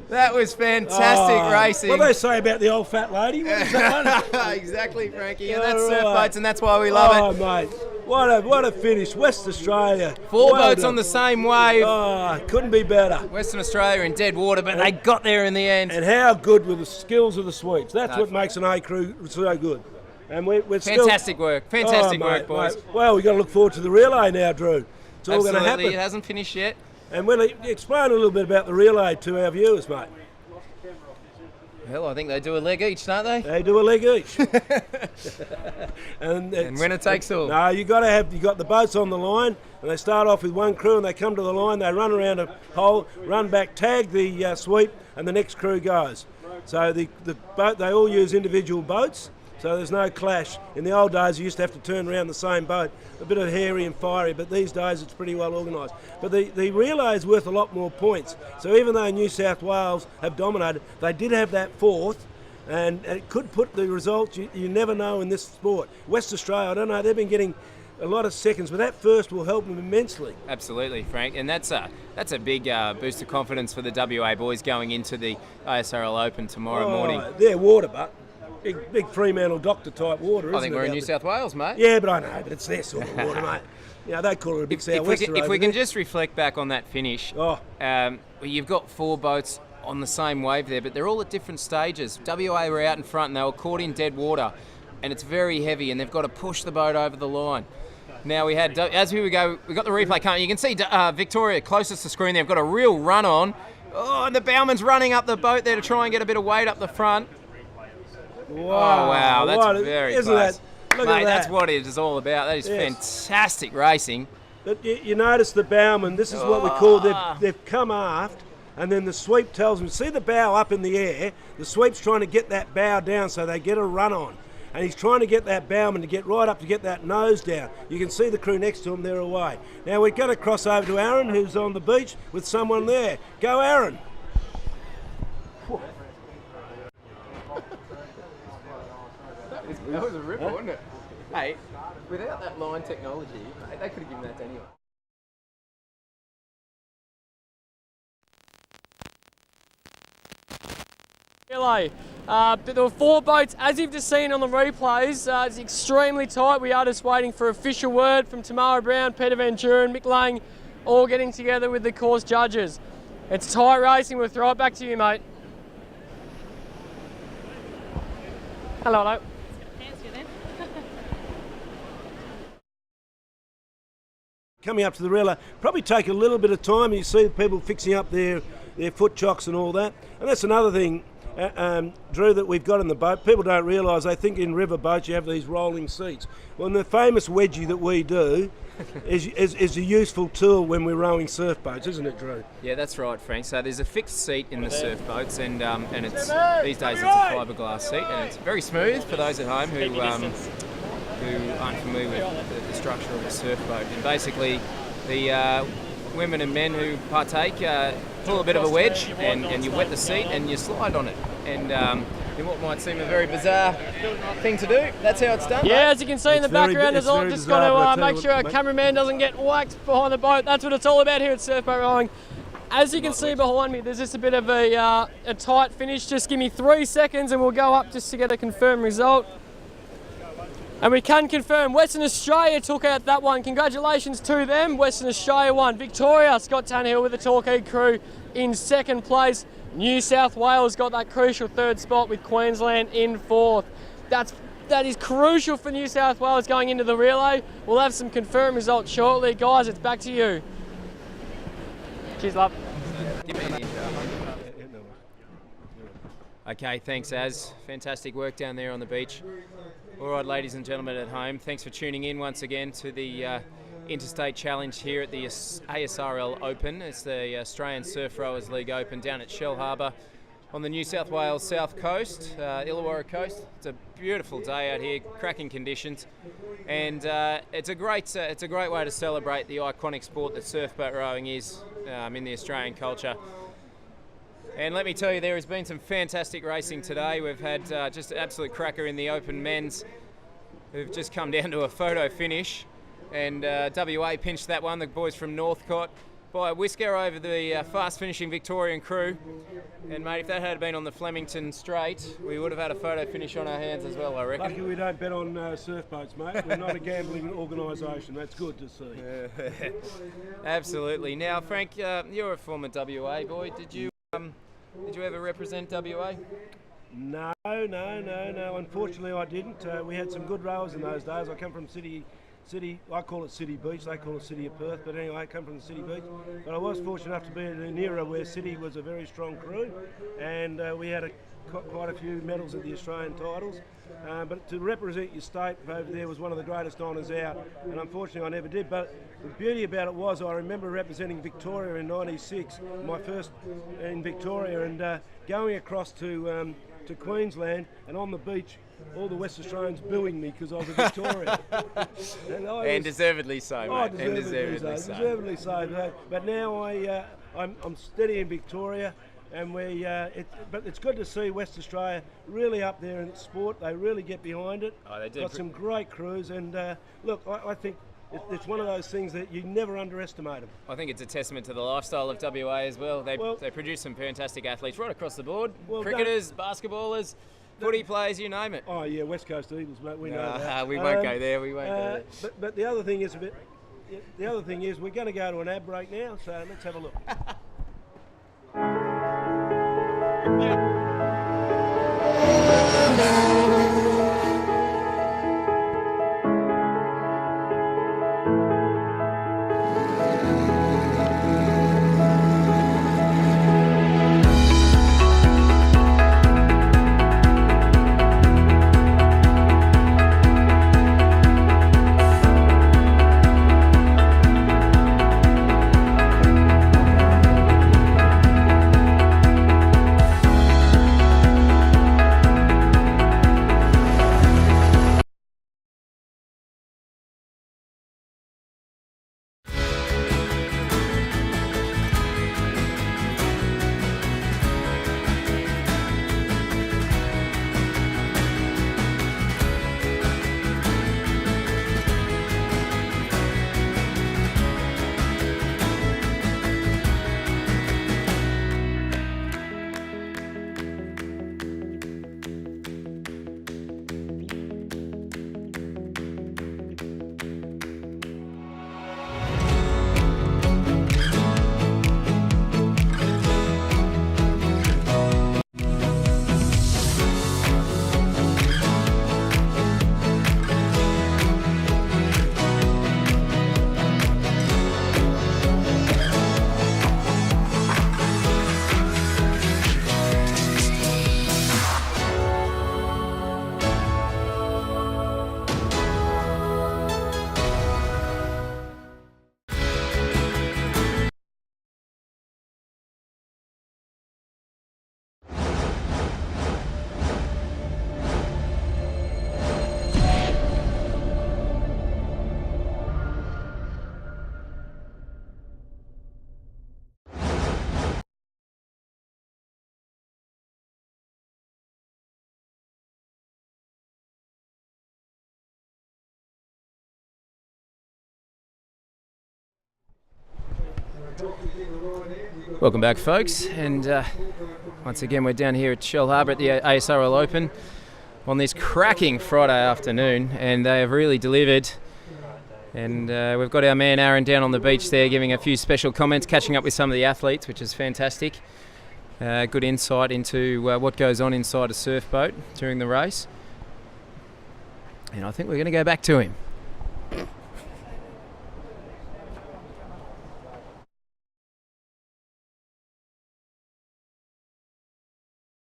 That was fantastic Oh, racing. What do they say about the old fat lady? What is that one? Exactly, Frankie. And that's All surf right. boats, and that's why we love Oh, it. mate. What a finish. West Australia. Four Well boats done. on the same wave. Oh, couldn't be better. Western Australia in dead water, but they got there in the end. And how good were the skills of the sweeps. That's No, what makes an A crew so good. And we're still... Fantastic work. Fantastic Oh, work, mate, boys. mate. Well, we've got to look forward to the relay now, Drew. It's all going to Absolutely. It happen. hasn't finished yet. And we'll explain a little bit about the relay to our viewers, mate. Well, I think they do a leg each, don't they? They do a leg each. And winner takes all. No, you got the boats on the line, and they start off with one crew, and they come to the line, they run around a hole, run back, tag the sweep, and the next crew goes. So the boat, they all use individual boats, so there's no clash. In the old days, you used to have to turn around the same boat, a bit of hairy and fiery, but these days it's pretty well organised. But the relay is worth a lot more points. So even though New South Wales have dominated, they did have that fourth, and it could put the results, you never know in this sport. West Australia, I don't know, they've been getting a lot of seconds, but that first will help them immensely. Absolutely, Frank, and that's a big boost of confidence for the WA boys going into the ASRL Open tomorrow morning. They're water, but big Fremantle doctor type water, isn't it? I think we're in out New there? South Wales, mate. Yeah, but I know, but it's their sort of water, mate. You know, they call it a big sou'wester. If we can just reflect back on that finish, Oh. you've got four boats on the same wave there, but they're all at different stages. WA were out in front and they were caught in dead water, and it's very heavy, and they've got to push the boat over the line. Now we had, as we go, we got the replay coming. You can see Victoria closest to screen. They've got a real run on. Oh, and the bowman's running up the boat there to try and get a bit of weight up the front. Wow, Oh wow, that's very isn't close. that? Look Mate, at that. that's what it is all about. That is Yes. fantastic racing. But you notice the bowman. This is what we call they've come aft, and then the sweep tells them. See the bow up in the air. The sweep's trying to get that bow down so they get a run on, and he's trying to get that bowman to get right up to get that nose down. You can see the crew next to him. They're away. Now we're going to cross over to Aaron, who's on the beach with someone there. Go, Aaron. That was a ripper, wasn't it? Hey, without that line technology, mate, they could have given that to anyone. Relay. There were four boats, as you've just seen on the replays. It's extremely tight. We are just waiting for official word from Tamara Brown, Peter Van Duren, Mick Lang, all getting together with the course judges. It's tight racing. We'll throw it back to you, mate. Hello, hello. Coming up to the relay, probably take a little bit of time. You see people fixing up their foot chocks and all that. And that's another thing, Drew, that we've got in the boat. People don't realise, they think in river boats you have these rolling seats. Well, the famous wedgie that we do is a useful tool when we're rowing surf boats, isn't it, Drew? Yeah, that's right, Frank. So there's a fixed seat in the surf boats, and it's these days it's a fiberglass seat, and it's very smooth for those at home who aren't familiar with the structure of a surf boat. And basically, the women and men who partake pull a bit of a wedge, and you wet the seat and you slide on it. And in what might seem a very bizarre thing to do, that's how it's done. Yeah, mate. as you can see in the It's very- background, it's as well, very just bizarre, but got I to tell make you sure what, our mate. cameraman doesn't get whacked behind the boat. That's what it's all about here at Surf Boat Rowing. As you can see behind me, there's just a bit of a tight finish. Just give me 3 seconds and we'll go up just to get a confirmed result. And we can confirm Western Australia took out that one. Congratulations to them. Western Australia won. Victoria, Scott Tannehill with the Torquay crew in second place. New South Wales got that crucial third spot with Queensland in fourth. That is crucial for New South Wales going into the relay. We'll have some confirmed results shortly. Guys, it's back to you. Cheers, love. Okay, thanks, Az. Fantastic work down there on the beach. All right, ladies and gentlemen at home, thanks for tuning in once again to the Interstate Challenge here at the ASRL Open. It's the Australian Surf Rowers League Open down at Shellharbour on the New South Wales south coast, Illawarra coast. It's a beautiful day out here, cracking conditions, and it's a great way to celebrate the iconic sport that surfboat rowing is in the Australian culture. And let me tell you, there has been some fantastic racing today. We've had just an absolute cracker in the Open Men's, who've just come down to a photo finish. And WA pinched that one, the boys from Northcote, by a whisker over the fast finishing Victorian crew. And mate, if that had been on the Flemington Strait, we would have had a photo finish on our hands as well, I reckon. Lucky we don't bet on surf boats, mate. We're not a gambling organisation. That's good to see. Absolutely. Now, Frank, you're a former WA boy. Did you ever represent WA? No. Unfortunately, I didn't. We had some good rowers in those days. I come from City. I call it City Beach. They call it City of Perth. But anyway, I come from the City Beach. But I was fortunate enough to be in an era where City was a very strong crew, and we had quite a few medals at the Australian titles. But to represent your state over there was one of the greatest honours out, and unfortunately I never did. But the beauty about it was I remember representing Victoria in '96, my first in Victoria, and going across to Queensland, and on the beach all the West Australians booing me because I was a Victorian. and deservedly so, mate. Deservedly so. But now I'm steady in Victoria. And but it's good to see West Australia really up there in sport. They really get behind it. Oh, they do. Got some great crews, and look, I think it's one of those things that you never underestimate them. I think it's a testament to the lifestyle of WA as well. They produce some fantastic athletes right across the board. Cricketers, basketballers, footy players, you name it. Oh yeah, West Coast Eagles, mate. We know that. We won't go there. We won't go there. But the other thing is we're going to go to an ad break now. So let's have a look. Welcome back, folks, and once again we're down here at Shellharbour at the ASRL Open on this cracking Friday afternoon, and they have really delivered. And we've got our man Aaron down on the beach there giving a few special comments, catching up with some of the athletes, which is fantastic. Good insight into what goes on inside a surf boat during the race. And I think we're going to go back to him.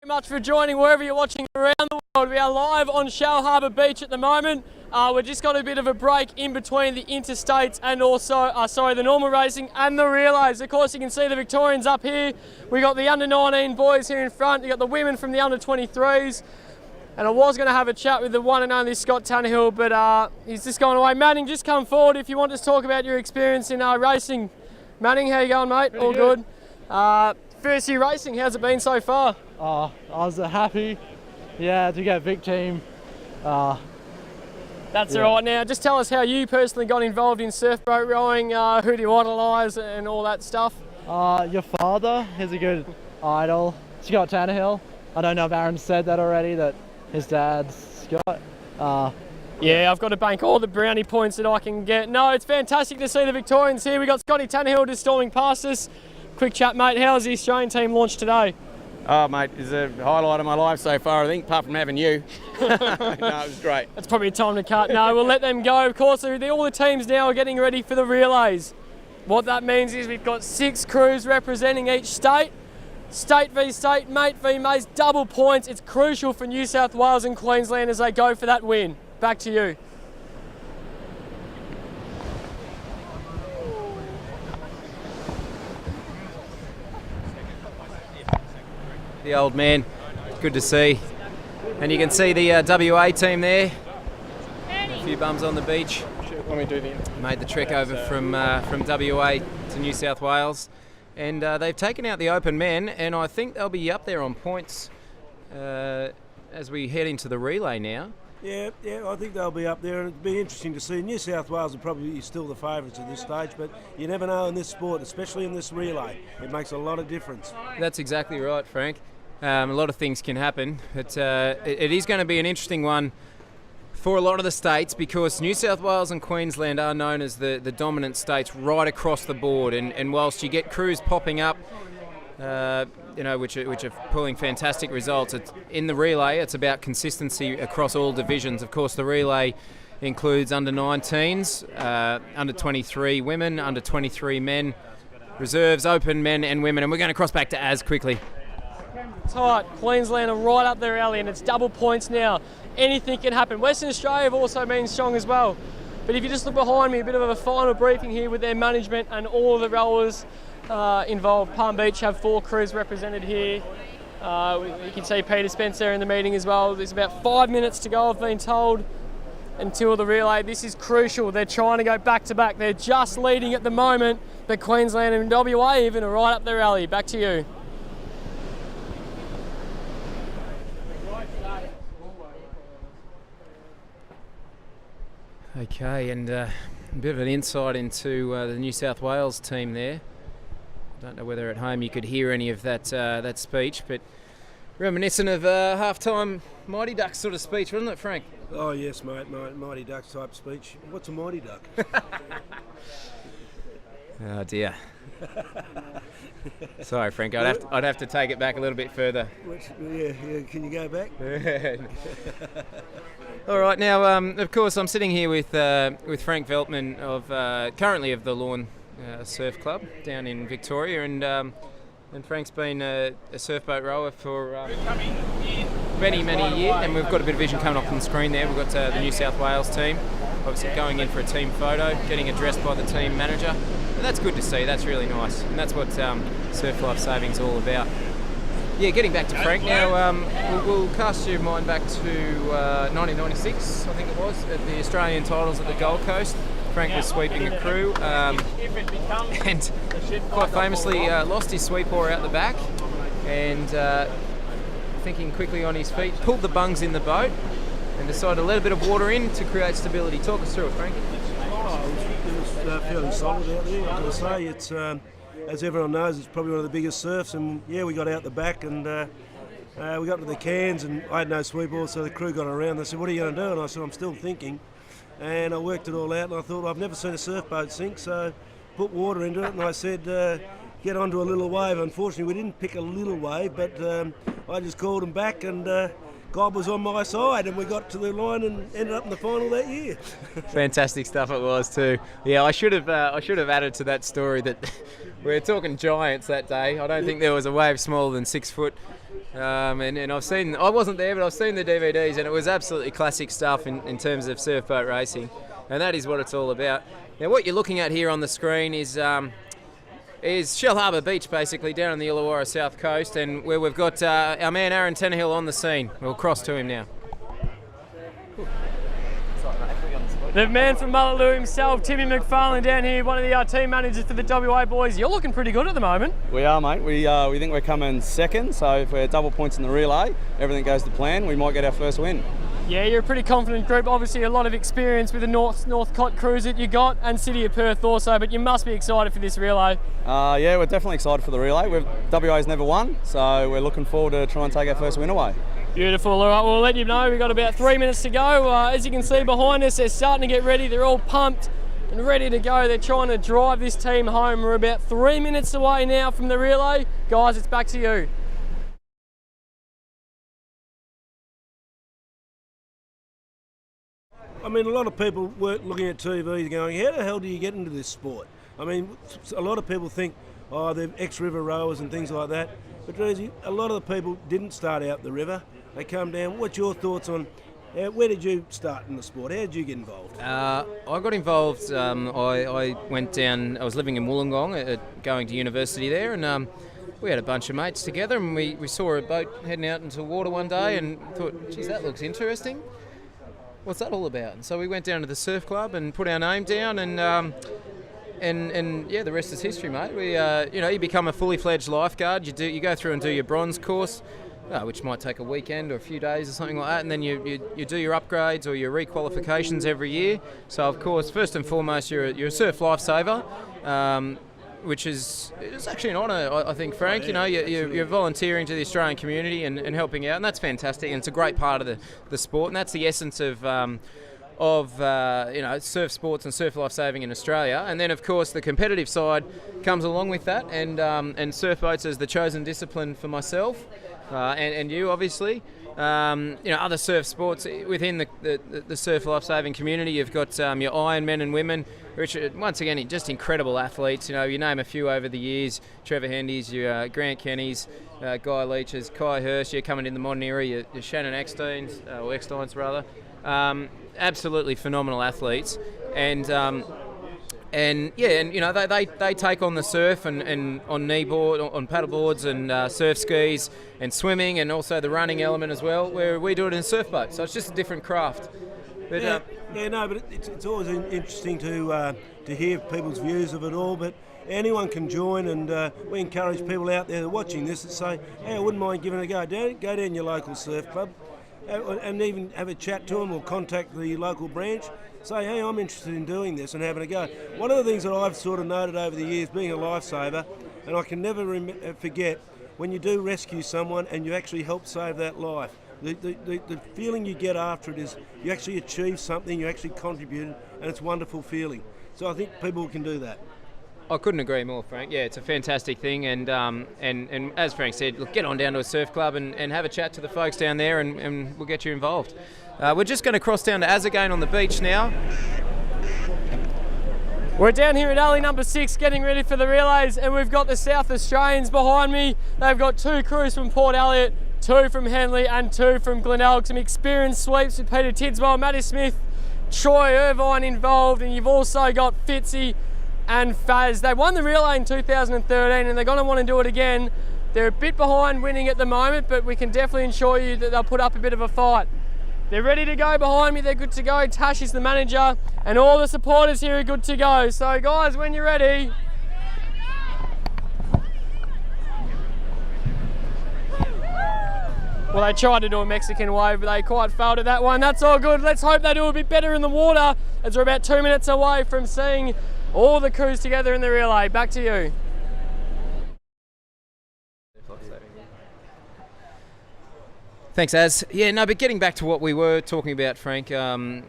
Much for joining wherever you're watching around the world. We are live on Shellharbour Beach at the moment. We've just got a bit of a break in between the Interstates and also, the normal racing and the relays. Of course, you can see the Victorians up here. We got the under-19 boys here in front. You got the women from the under-23s. And I was going to have a chat with the one and only Scott Tannehill, but he's just gone away. Manning, just come forward if you want to talk about your experience in racing. Manning, how you going, mate? All good. First year racing, how's it been so far? I was happy, to get Vic team. That's all right. Now, just tell us how you personally got involved in surf boat rowing, who do you idolise and all that stuff? Your father is a good idol, Scott Tannehill. I don't know if Aaron said that already, that his dad's Scott. Yeah, I've got to bank all the brownie points that I can get. No, it's fantastic to see the Victorians here. We got Scotty Tannehill just storming past us. Quick chat, mate. How's the Australian team launched today? Oh, mate, it's a highlight of my life so far, I think, apart from having you. No, it was great. That's probably a time to cut. No, we'll let them go. Of course, all the teams now are getting ready for the relays. What that means is we've got 6 crews representing each state. State v state, mate v mate, double points. It's crucial for New South Wales and Queensland as they go for that win. Back to you. The old man, good to see. And you can see the WA team there. A few bums on the beach. Let me do the Made the trek over from WA to New South Wales. And they've taken out the open men, and I think they'll be up there on points as we head into the relay now. Yeah, I think they'll be up there, and it'd be interesting to see. New South Wales are probably still the favourites at this stage, but you never know in this sport, especially in this relay. It makes a lot of difference. That's exactly right, Frank. A lot of things can happen, but it is going to be an interesting one for a lot of the states, because New South Wales and Queensland are known as the dominant states right across the board, and whilst you get crews popping up, which are pulling fantastic results, in the relay it's about consistency across all divisions. Of course, the relay includes under-19s, under-23 women, under-23 men, reserves, open men and women, and we're going to cross back to Az quickly. Tight. Queensland are right up their alley, and it's double points now. Anything can happen. Western Australia have also been strong as well. But if you just look behind me, a bit of a final briefing here with their management and all of the rowers involved. Palm Beach have 4 crews represented here. You can see Peter Spencer in the meeting as well. There's about 5 minutes to go, I've been told, until the relay. This is crucial. They're trying to go back to back. They're just leading at the moment, but Queensland and WA even are right up their alley. Back to you. Okay, and a bit of an insight into the New South Wales team there. Don't know whether at home you could hear any of that speech, but reminiscent of half-time Mighty Ducks sort of speech, wasn't it, Frank? Oh yes, mate, Mighty Ducks type speech. What's a Mighty Duck? Oh dear. Sorry, Frank. I'd have to take it back a little bit further. Yeah. Can you go back? All right. Now, of course, I'm sitting here with Frank Veltman of currently of the Lawn Surf Club down in Victoria, and Frank's been a surfboat rower for many years, and we've got a bit of vision coming up on the screen there. We've got the New South Wales team, obviously going in for a team photo, getting addressed by the team manager. And that's good to see. That's really nice, and that's what Surf Life Saving's all about. Yeah, getting back to Frank now, we'll cast your mind back to 1996, I think it was, at the Australian titles at the Gold Coast. Frank was sweeping a crew, and quite famously lost his sweep oar out the back, and thinking quickly on his feet, pulled the bungs in the boat and decided to let a bit of water in to create stability. Talk us through it, Frankie. It was fairly solid out there, I've got to say. It's as everyone knows, it's probably one of the biggest surfs. And yeah, we got out the back and we got to the cans, and I had no sweep ball, so the crew got around. They said, "What are you going to do?" And I said, "I'm still thinking." And I worked it all out, and I thought, I've never seen a surf boat sink, so put water into it, and I said, get onto a little wave. Unfortunately, we didn't pick a little wave, but I just called them back, and God was on my side, and we got to the line and ended up in the final that year. Fantastic stuff it was too. Yeah, I should have added to that story that we were talking giants that day. I don't think there was a wave smaller than 6 foot. And I've seen, I wasn't there, but I've seen the DVDs, and it was absolutely classic stuff in terms of surf boat racing, and that is what it's all about. Now, what you're looking at here on the screen is Shellharbour Beach, basically, down on the Illawarra south coast, and where we've got our man Aaron Tannehill on the scene. We'll cross to him now. The man from Mullaloo himself, Timmy McFarlane, down here, one of the team managers for the WA boys. You're looking pretty good at the moment. We are, mate. We think we're coming second, so if we're double points in the relay, everything goes to plan, we might get our first win. Yeah, you're a pretty confident group. Obviously, a lot of experience with the Northcott crews that you got, and City of Perth also, but you must be excited for this relay. Yeah, we're definitely excited for the relay. WA's never won, so we're looking forward to try and take our first win away. Beautiful. All right, we'll let you know we've got about 3 minutes to go. As you can see behind us, they're starting to get ready. They're all pumped and ready to go. They're trying to drive this team home. We're about 3 minutes away now from the relay. Guys, it's back to you. I mean, a lot of people were looking at TV going, how the hell do you get into this sport? I mean, a lot of people think, oh, they're ex-river rowers and things like that. But really, a lot of the people didn't start out the river. They come down. What's your thoughts on, where did you start in the sport? How did you get involved? I got involved, I went down, I was living in Wollongong, going to university there, and we had a bunch of mates together, and we saw a boat heading out into the water one day and thought, geez, that looks interesting. What's that all about? And so we went down to the surf club and put our name down, and yeah, the rest is history, mate. We, you become a fully fledged lifeguard. You go through and do your bronze course, which might take a weekend or a few days or something like that, and then you do your upgrades or your requalifications every year. So of course, first and foremost, you're a surf lifesaver, which is actually an honour, I think, Frank. You're volunteering to the Australian community and helping out, and that's fantastic. And it's a great part of the sport, and that's the essence of surf sports and surf lifesaving in Australia. And then of course the competitive side comes along with that, and surf boats is the chosen discipline for myself and you, obviously. Other surf sports within the surf lifesaving community, you've got your Ironmen and women, which are, once again, just incredible athletes. You name a few over the years: Trevor Hendy's, your Grant Kenny's, Guy Leach's, Kai Hurst. You're coming in the modern era, your Shannon Eckstein's, or Eckstein's rather. Absolutely phenomenal athletes, and they take on the surf and on kneeboard, on paddleboards and surf skis and swimming, and also the running element as well, where we do it in a surf boat. So it's just a different craft. But, but it's always interesting to hear people's views of it all. But anyone can join, and we encourage people out there watching this to say, hey, I wouldn't mind giving it a go. Go down your local surf club and even have a chat to them, or contact the local branch. Say, hey, I'm interested in doing this and having a go. One of the things that I've sort of noted over the years, being a lifesaver, and I can never forget, when you do rescue someone and you actually help save that life, the feeling you get after it is you actually achieved something, you actually contributed, and it's a wonderful feeling. So I think people can do that. I couldn't agree more, Frank. Yeah, it's a fantastic thing, and as Frank said, look, get on down to a surf club and have a chat to the folks down there, and we'll get you involved. We're just going to cross down to Azagain on the beach now. We're down here at alley number 6 getting ready for the relays, and we've got the South Australians behind me. They've got 2 crews from Port Elliot, 2 from Henley and 2 from Glenelg. Some experienced sweeps with Peter Tidswell, Matty Smith, Troy Irvine involved, and you've also got Fitzy and Faz. They won the relay in 2013 and they're going to want to do it again. They're a bit behind winning at the moment, but we can definitely assure you that they'll put up a bit of a fight. They're ready to go behind me, they're good to go. Tash is the manager, and all the supporters here are good to go. So guys, when you're ready. Well, they tried to do a Mexican wave, but they quite failed at that one. That's all good. Let's hope they do a bit better in the water, as we're about 2 minutes away from seeing all the crews together in the relay. Back to you. Thanks, Az. Yeah, no, but getting back to what we were talking about, Frank, and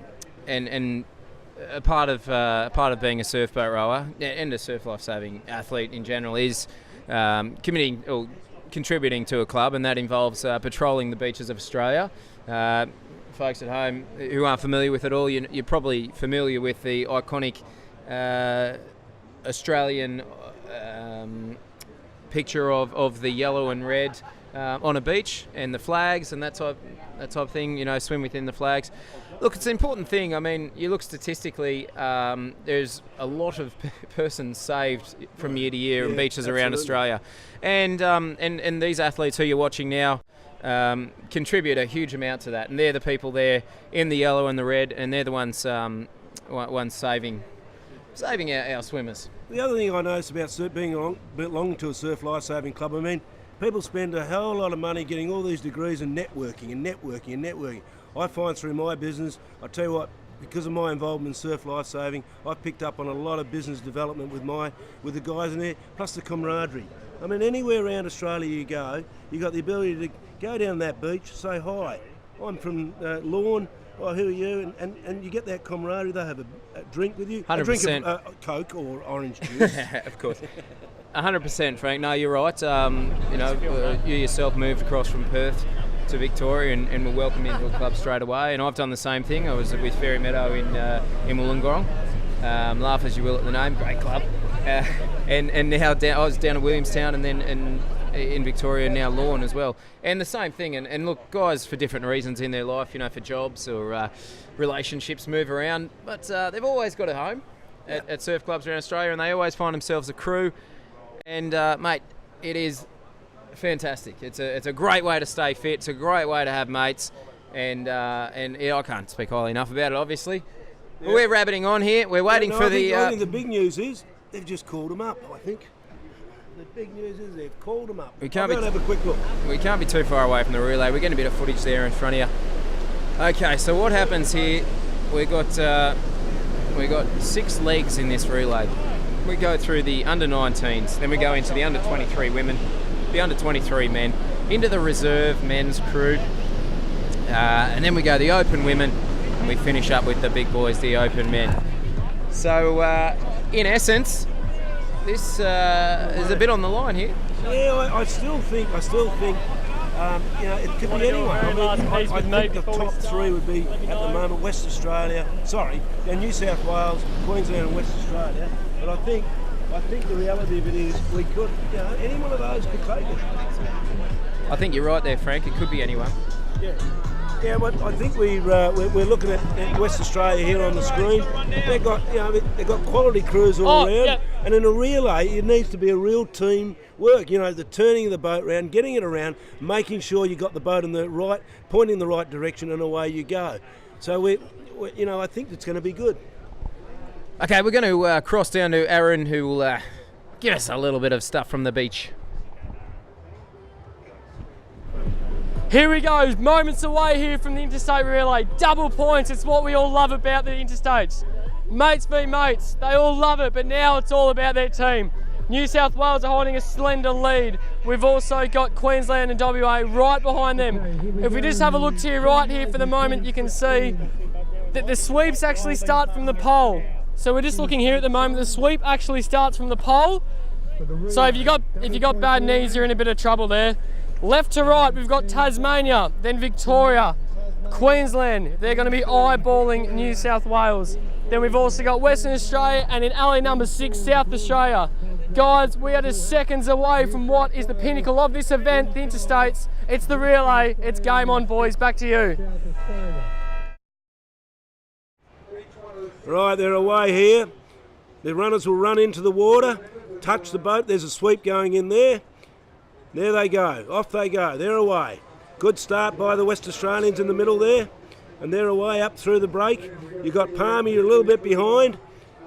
a part of being a surf boat rower and a surf lifesaving athlete in general is committing or contributing to a club, and that involves patrolling the beaches of Australia. Folks at home who aren't familiar with it all, you're probably familiar with the iconic Australian picture of the yellow and red on a beach and the flags and that type of thing, you know, swim within the flags. Look, it's an important thing. I mean, you look statistically, there's a lot of persons saved from year to year on beaches around Australia. And these athletes who you're watching now contribute a huge amount to that. And they're the people there in the yellow and the red, and they're the ones saving our swimmers. The other thing I noticed about belonging to a surf lifesaving club, I mean, people spend a hell of a lot of money getting all these degrees in networking. I find through my business, I tell you what, because of my involvement in surf lifesaving, I've picked up on a lot of business development with the guys in there, plus the camaraderie. I mean, anywhere around Australia you go, you've got the ability to go down that beach, say hi. I'm from Lorne. Oh, who are you? And you get that camaraderie. They have a drink with you. 100%. A drink of Coke or orange juice. Of course. 100%, Frank. No, you're right. You yourself moved across from Perth to Victoria and were welcomed into a club straight away. And I've done the same thing. I was with Fairy Meadow in Wollongong. Laugh as you will at the name. Great club. And now I was down at Williamstown and then in Victoria, now Lorne as well. And the same thing. And look, guys for different reasons in their life, you know, for jobs or relationships move around. But they've always got a home at surf clubs around Australia, and they always find themselves a crew. And, mate, it is fantastic. It's a great way to stay fit. It's a great way to have mates. And yeah, I can't speak highly enough about it, obviously. Yeah. But we're rabbiting on here. We're waiting for I think the big news is they've just called them up, I think. The big news is they've called them up. I'll go and have a quick look. We can't be too far away from the relay. We're getting a bit of footage there in front of you. Okay, so what happens here, we got 6 legs in this relay. We go through the under-19s, then we go into the under-23 women, the under-23 men, into the reserve men's crew, and then we go the open women, and we finish up with the big boys, the open men. So, in essence, this is a bit on the line here. Yeah, I still think, you know, it could be anyone. I think the top 3 would be, at the moment, New South Wales, Queensland and West Australia. But I think the reality of it is we could, you know, any one of those could take it. I think you're right there, Frank. It could be anyone. Yeah, but I think we're looking at West Australia here on the screen. They've got quality crews all around, yeah. And in a relay, it needs to be a real team work. You know, the turning of the boat around, getting it around, making sure you got the boat in the right, pointing in the right direction, and away you go. So I think it's going to be good. Okay, we're going to cross down to Aaron, who will give us a little bit of stuff from the beach. Here we go, moments away here from the Interstate Relay. Double points, it's what we all love about the Interstates. Mates be mates, they all love it, but now it's all about their team. New South Wales are holding a slender lead. We've also got Queensland and WA right behind them. If we just have a look to your right here for the moment, you can see that the sweeps actually start from the pole. So we're just looking here at the moment, the sweep actually starts from the pole. So if you got bad knees, you're in a bit of trouble there. Left to right, we've got Tasmania, then Victoria, Queensland. They're going to be eyeballing New South Wales. Then we've also got Western Australia, and in alley number 6, South Australia. Guys, we are just seconds away from what is the pinnacle of this event, the Interstates. It's the relay. It's game on, boys. Back to you. Right, they're away here. The runners will run into the water, touch the boat. There's a sweep going in there. There they go. Off they go. They're away. Good start by the West Australians in the middle there. And they're away up through the break. You've got Palmy a little bit behind.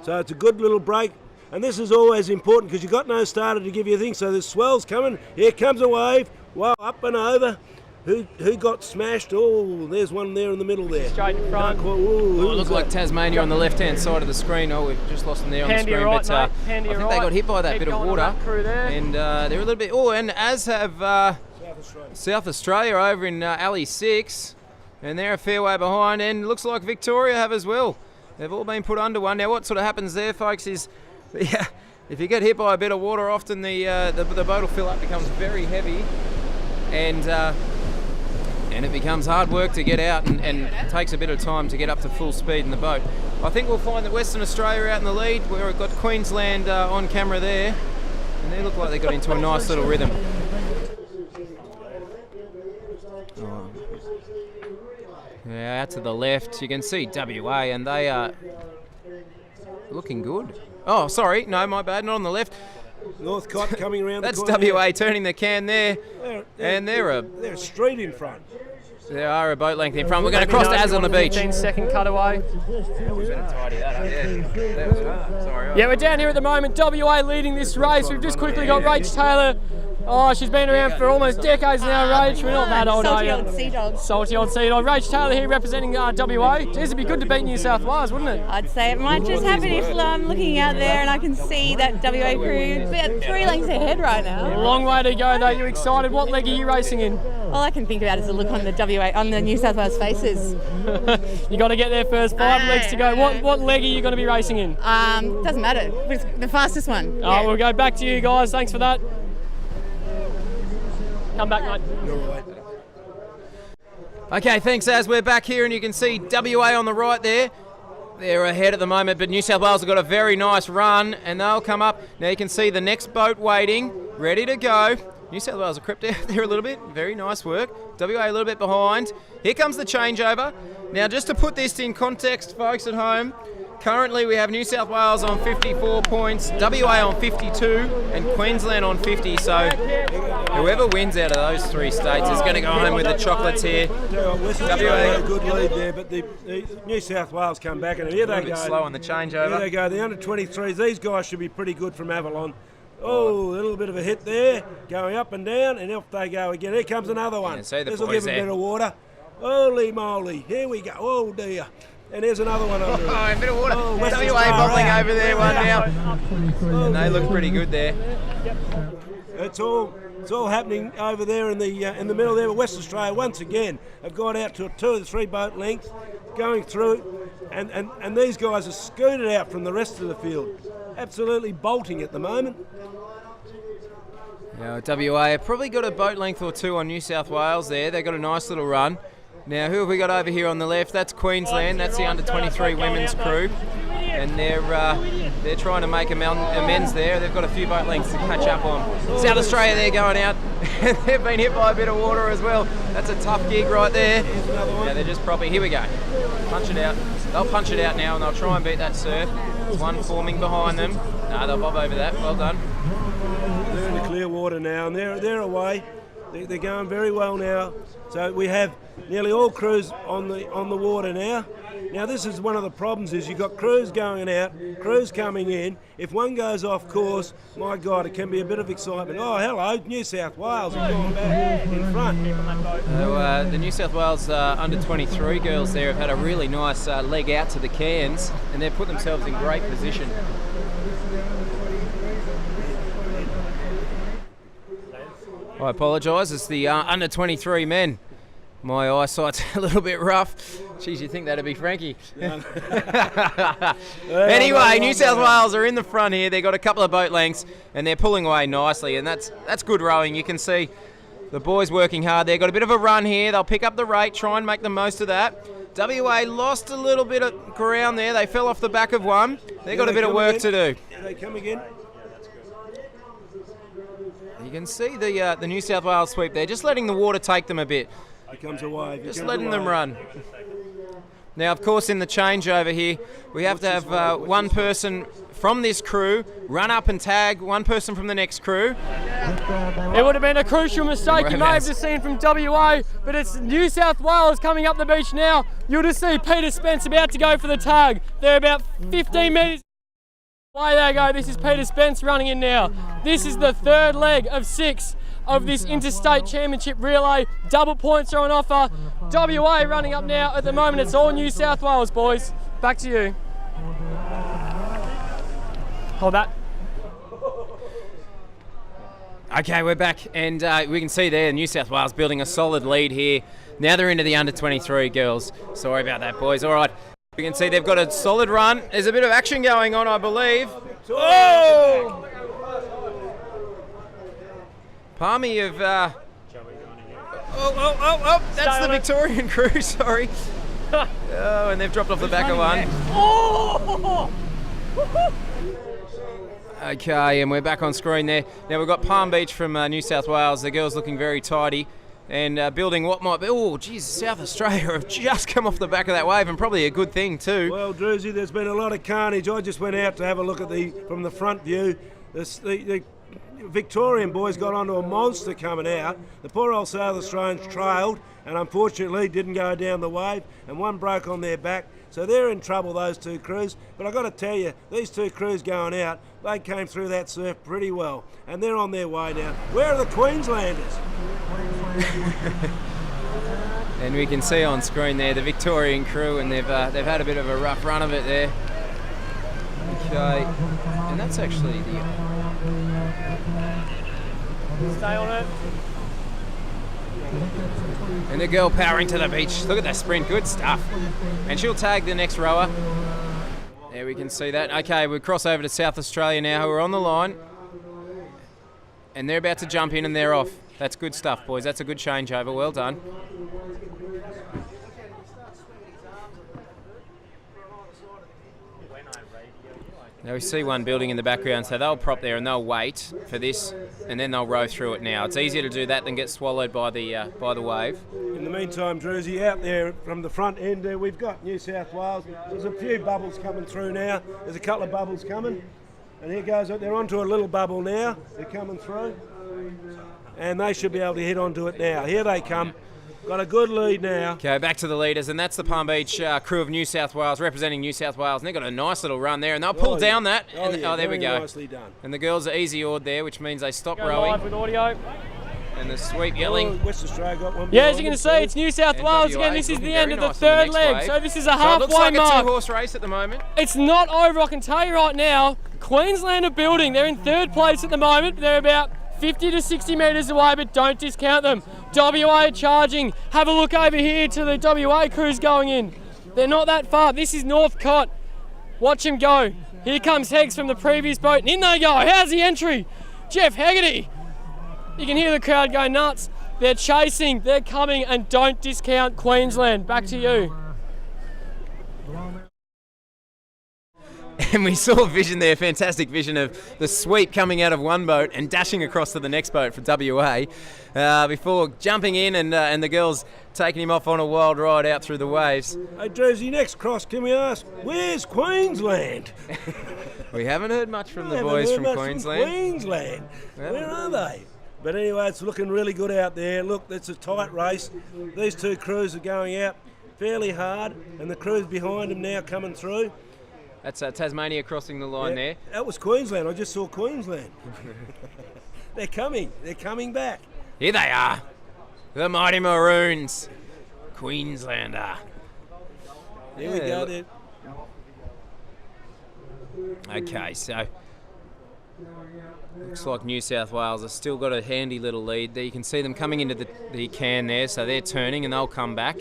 So it's a good little break. And this is always important because you've got no starter to give you a thing. So there's swells coming. Here comes a wave. Wow, up and over. Who got smashed? Oh, there's one there in the middle there. Straight in front. It looked like Tasmania on the left-hand side of the screen. Oh, we've just lost them there on the screen. Right, but I think they got hit by that bit of water. And they're a little bit... Oh, and as have South Australia over in Alley 6, and they're a fair way behind, and looks like Victoria have as well. They've all been put under one. Now what sort of happens there, folks, is if you get hit by a bit of water, often the boat will fill up, becomes very heavy, and it becomes hard work to get out, and it takes a bit of time to get up to full speed in the boat. I think we'll find that Western Australia out in the lead, where we've got Queensland on camera there, and they look like they got into a nice little rhythm. Oh. Yeah, out to the left, you can see WA, and they are looking good. Oh, sorry, no, my bad, not on the left. Northcott coming around That's the corner. WA turning the can there, and they're a street in front. They are a boat length in front. We're going to cross to Az on the beach. 15-second cutaway. We better tidy that up. Sorry. Yeah, we're down here at the moment. WA leading this race. We've just quickly got Rach Taylor. Oh, she's been around for almost decades now, Rach. We're not that old, are you? Salty old sea dog. Salty old sea dog. Rach Taylor here representing WA. Jeez, it'd be good to beat New South Wales, wouldn't it? I'd say it might just happen if I'm looking out there and I can see that WA crew about 3 lengths ahead right now. A long way to go though. You excited? What leg are you racing in? All I can think about is the look on the New South Wales faces. You got to get there first. 5 legs to go. What leg are you going to be racing in? Doesn't matter. It's the fastest one. Oh, yeah. We'll go back to you guys. Thanks for that. Come back, mate. Okay, thanks, Az. We're back here, and you can see WA on the right there. They're ahead at the moment, but New South Wales have got a very nice run, and they'll come up. Now you can see the next boat waiting, ready to go. New South Wales have crept out there a little bit. Very nice work. WA a little bit behind. Here comes the changeover. Now, just to put this in context, folks at home, currently we have New South Wales on 54 points, WA on 52, and Queensland on 50. So whoever wins out of those 3 states is going to go home with the chocolates here. Western Australia had a good lead there, but the New South Wales come back, and here they go. A bit slow on the changeover. Here they go. The under-23s. These guys should be pretty good from Avalon. Oh, a little bit of a hit there, going up and down, and off they go again. Here comes another one. Yeah, this will give a bit of water. Holy moly, here we go. Oh dear. And there's another one under it. Oh, a bit of water. Oh, WA bubbling over there one now. And they look pretty good there. It's all happening over there in the middle there. But West Australia once again have got out to a 2 or 3 boat length, going through, and these guys are scooted out from the rest of the field. Absolutely bolting at the moment. Now WA have probably got a boat length or 2 on New South Wales there. They've got a nice little run. Now who have we got over here on the left? That's Queensland. That's the under-23 women's crew. And they're trying to make amends there. They've got a few boat lengths to catch up on. South Australia, they're going out. They've been hit by a bit of water as well. That's a tough gig right there. Yeah, they're just propping. Here we go. Punch it out. They'll punch it out now, and they'll try and beat that surf. There's one forming behind them. No, they'll bob over that. Well done. They're in the clear water now, and they're away. They're going very well now. So we have nearly all crews on the water now. Now this is one of the problems, is you've got crews going out, crews coming in. If one goes off course, my God, it can be a bit of excitement. Oh, hello, New South Wales have gone back in front. So, the New South Wales under-23 girls there have had a really nice leg out to the cans, and they've put themselves in great position. I apologise, it's the under-23 men. My eyesight's a little bit rough. Geez, you'd think that'd be Frankie. Anyway, New South Wales are in the front here. They've got a couple of boat lengths, and they're pulling away nicely, and that's good rowing. You can see the boys working hard. They've got a bit of a run here. They'll pick up the rate, try and make the most of that. WA lost a little bit of ground there. They fell off the back of one. They've got a bit of work to do. They come again. You can see the New South Wales sweep there, just letting the water take them a bit. Becomes a wave. Just letting them run. Now, of course, in the changeover here, we have to have one person from this crew run up and tag one person from the next crew. It would have been a crucial mistake you may have just seen from WA, but it's New South Wales coming up the beach now. You'll just see Peter Spence about to go for the tag. They're about 15 metres away. They go. This is Peter Spence running in now. This is the 3rd leg of 6 of this Interstate Championship relay. Double points are on offer. WA running up now. At the moment, it's all New South Wales, boys. Back to you. Hold that. Okay, we're back, and we can see there New South Wales building a solid lead here. Now they're into the under-23 girls. Sorry about that, boys. All right, we can see they've got a solid run. There's a bit of action going on, I believe. Oh! Palmy of... Oh, that's the Victorian crew, sorry. Oh, and they've dropped off the back of one. Oh! Okay, and we're back on screen there. Now we've got Palm Beach from New South Wales. The girls looking very tidy and building what might be... Oh, geez, South Australia have just come off the back of that wave, and probably a good thing too. Well, Druzy, there's been a lot of carnage. I just went out to have a look at from the front view. The Victorian boys got onto a monster coming out. The poor old South Australians trailed and unfortunately didn't go down the wave, and one broke on their back. So they're in trouble, those two crews. But I've got to tell you, these two crews going out, they came through that surf pretty well, and they're on their way now. Where are the Queenslanders? And we can see on screen there the Victorian crew, and they've had a bit of a rough run of it there. Okay, and that's actually the... Stay on it. And the girl powering to the beach. Look at that sprint, good stuff. And she'll tag the next rower. There we can see that. Okay, we cross over to South Australia now, who are on the line. And they're about to jump in and they're off. That's good stuff, boys. That's a good changeover. Well done. Now we see one building in the background, so they'll prop there and they'll wait for this, and then they'll row through it now. It's easier to do that than get swallowed by the wave. In the meantime, Druzy, out there from the front end there, we've got New South Wales. There's a few bubbles coming through now. There's a couple of bubbles coming. And here goes, they're onto a little bubble now. They're coming through. And they should be able to hit onto it now. Here they come. Got a good lead now. Okay, back to the leaders, and that's the Palm Beach crew of New South Wales, representing New South Wales, and they've got a nice little run there, and they'll pull down that. And, there we go. Nicely done. And the girls are easy oared there, which means they stop Go rowing. live with audio. And the sweep yelling. West Australia got one. Yeah, as you can see, it's New South Wales again. This is the end of the third leg, so this is a halfway mark. So it looks like a two-horse race at the moment. It's not over, I can tell you right now. Queensland are building. They're in third place at the moment. They're about 50 to 60 metres away, but don't discount them. WA charging. Have a look over here to the WA crews going in. They're not that far. This is Northcott. Watch him go. Here comes Heggs from the previous boat, and in they go. How's the entry? Jeff Hegarty. You can hear the crowd go nuts. They're chasing, they're coming, and don't discount Queensland. Back to you. And we saw a vision there, fantastic vision of the sweep coming out of one boat and dashing across to the next boat for WA before jumping in and the girls taking him off on a wild ride out through the waves. Hey, Druzy, next cross, can we ask, where's Queensland? We haven't heard much from the boys from Queensland. Where are they? But anyway, it's looking really good out there. Look, it's a tight race. These two crews are going out fairly hard, and the crews behind them now coming through. That's Tasmania crossing the line there. That was Queensland. I just saw Queensland. They're coming back. Here they are. The mighty Maroons. Queenslander. Here we go. There. Okay, so looks like New South Wales have still got a handy little lead there. You can see them coming into the can there, so they're turning and they'll come back.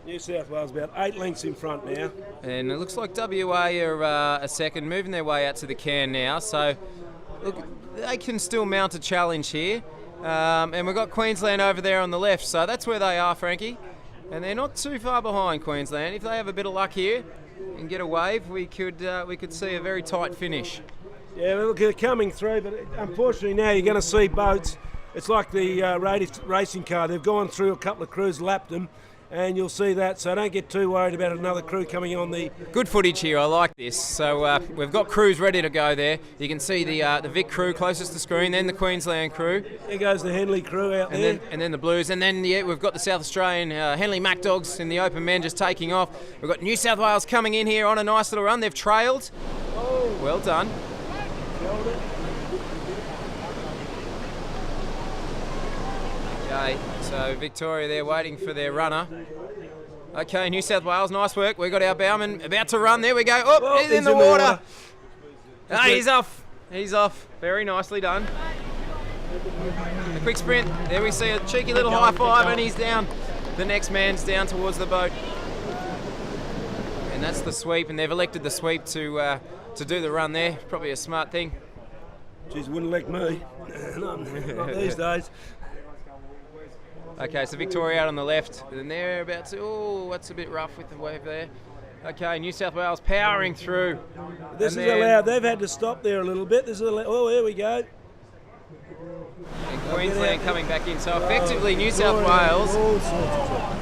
New South Wales about 8 lengths in front now. And it looks like WA are a second, moving their way out to the can now. So look, they can still mount a challenge here. And we've got Queensland over there on the left, so that's where they are, Frankie. And they're not too far behind Queensland. If they have a bit of luck here and get a wave, we could see a very tight finish. Yeah, look, they're coming through, but unfortunately now you're going to see boats. It's like the racing car. They've gone through, a couple of crews lapped them, and you'll see that, so don't get too worried about another crew coming on the... Good footage here, I like this. So we've got crews ready to go there. You can see the Vic crew closest to screen, then the Queensland crew. There goes the Henley crew out there. And then the Blues, and then we've got the South Australian Henley Mac Dogs in the open men just taking off. We've got New South Wales coming in here on a nice little run. They've trailed. Oh. Well done. Okay, so Victoria there waiting for their runner. Okay, New South Wales, nice work. We've got our bowman about to run. There we go. Oh, he's in the water. He's off. He's off. Very nicely done. A quick sprint. There we see a cheeky little high five, and he's down. The next man's down towards the boat. And that's the sweep, and they've elected the sweep to do the run there. Probably a smart thing. Geez, wouldn't elect me. Not these days. Okay, so Victoria out on the left, and they're about to. Oh, that's a bit rough with the wave there. Okay, New South Wales powering through. This is allowed. They've had to stop there a little bit. This is allowed. Oh, here we go. And Queensland coming back in. So effectively, New South Wales. All sorts of trouble.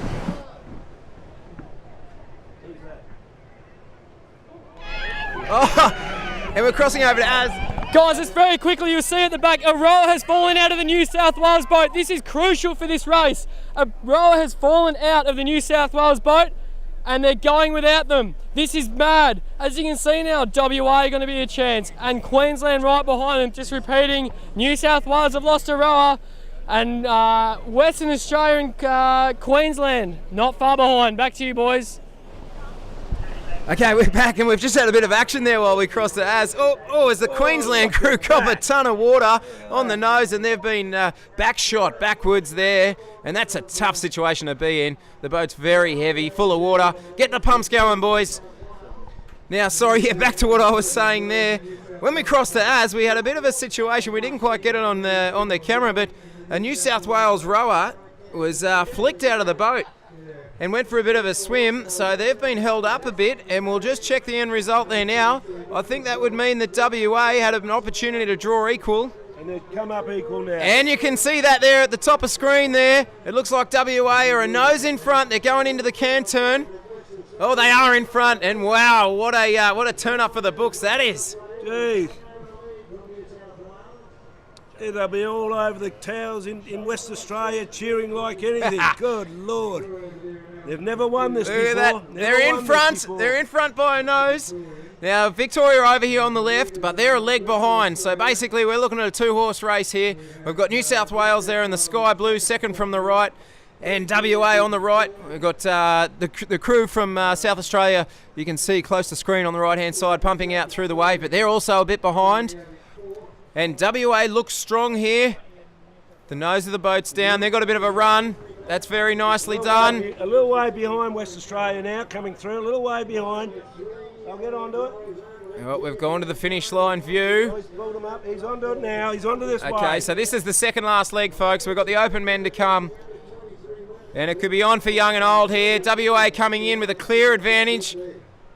Oh, and we're crossing over to Az. Guys, it's very quickly, you'll see at the back, a rower has fallen out of the New South Wales boat. This is crucial for this race. A rower has fallen out of the New South Wales boat and they're going without them. This is mad. As you can see now, WA are going to be a chance and Queensland right behind them. Just repeating, New South Wales have lost a rower and Western Australia and Queensland not far behind. Back to you, boys. Okay, we're back and we've just had a bit of action there while we crossed the Az. Oh, as the Queensland crew cop a ton of water on the nose and they've been backshot backwards there. And that's a tough situation to be in. The boat's very heavy, full of water. Get the pumps going, boys. Now, sorry, yeah, back to what I was saying there. When we crossed the Az, we had a bit of a situation. We didn't quite get it on the camera, but a New South Wales rower was flicked out of the boat and went for a bit of a swim, so they've been held up a bit, and we'll just check the end result there now. I think that would mean that WA had an opportunity to draw equal. And they've come up equal now. And you can see that there at the top of screen there. It looks like WA are a nose in front. They're going into the can turn. Oh, they are in front, and wow, what a turn up for the books that is. Jeez. They'll be all over the towers in West Australia cheering like anything. Good Lord. They've never won this before. They're in front. They're in front by a nose. Now, Victoria over here on the left, but they're a leg behind. So basically, we're looking at a two-horse race here. We've got New South Wales there in the sky blue, second from the right, and WA on the right. We've got the crew from South Australia, you can see close to screen on the right-hand side, pumping out through the wave, but they're also a bit behind. And WA looks strong here. The nose of the boat's down. They've got a bit of a run. That's very nicely done. A little way behind West Australia now, coming through. A little way behind. I'll get onto it. Well, we've gone to the finish line view. He's pulled him up. He's onto it now. He's onto this way. Okay, so this is the second last leg, folks. We've got the open men to come. And it could be on for young and old here. WA coming in with a clear advantage.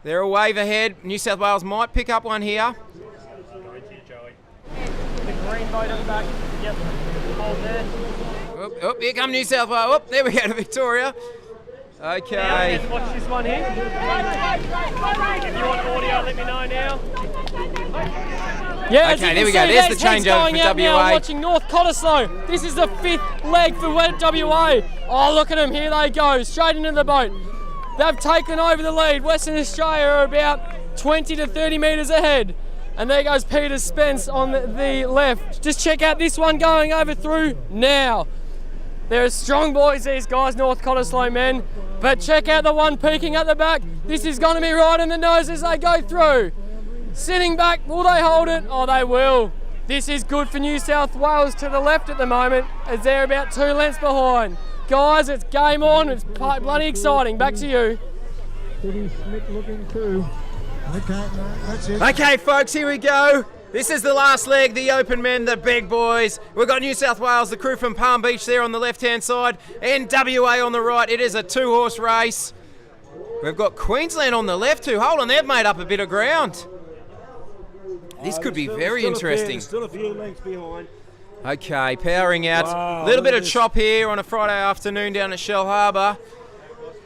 They're a wave ahead. New South Wales might pick up one here. Green boat at the back. Yep. Hold there. Oh, here come New South Wales. Oh, there we go to Victoria. Okay. Now, watch this one here. If you want audio, let me know now. Yeah, okay, there we go. There's the changeover for WA. Now, I'm watching North Cottesloe. This is the fifth leg for WA. Oh, look at them. Here they go. Straight into the boat. They've taken over the lead. Western Australia are about 20 to 30 metres ahead. And there goes Peter Spence on the left. Just check out this one going over through now. They're strong boys, these guys, North Cottesloe men. But check out the one peeking at the back. This is going to be right in the nose as they go through. Sitting back, will they hold it? Oh, they will. This is good for New South Wales to the left at the moment, as they're about 2 lengths behind. Guys, it's game on. It's bloody exciting. Back to you. Pretty slick looking too. Okay, that's it. Okay, folks, here we go. This is the last leg, the open men, the big boys. We've got New South Wales, the crew from Palm Beach there on the left-hand side, and WA on the right. It is a two-horse race. We've got Queensland on the left too. Hold on, they've made up a bit of ground. This could be very interesting. Still a few lengths behind. Okay, powering out. Wow, a little bit of chop here on a Friday afternoon down at Shellharbour.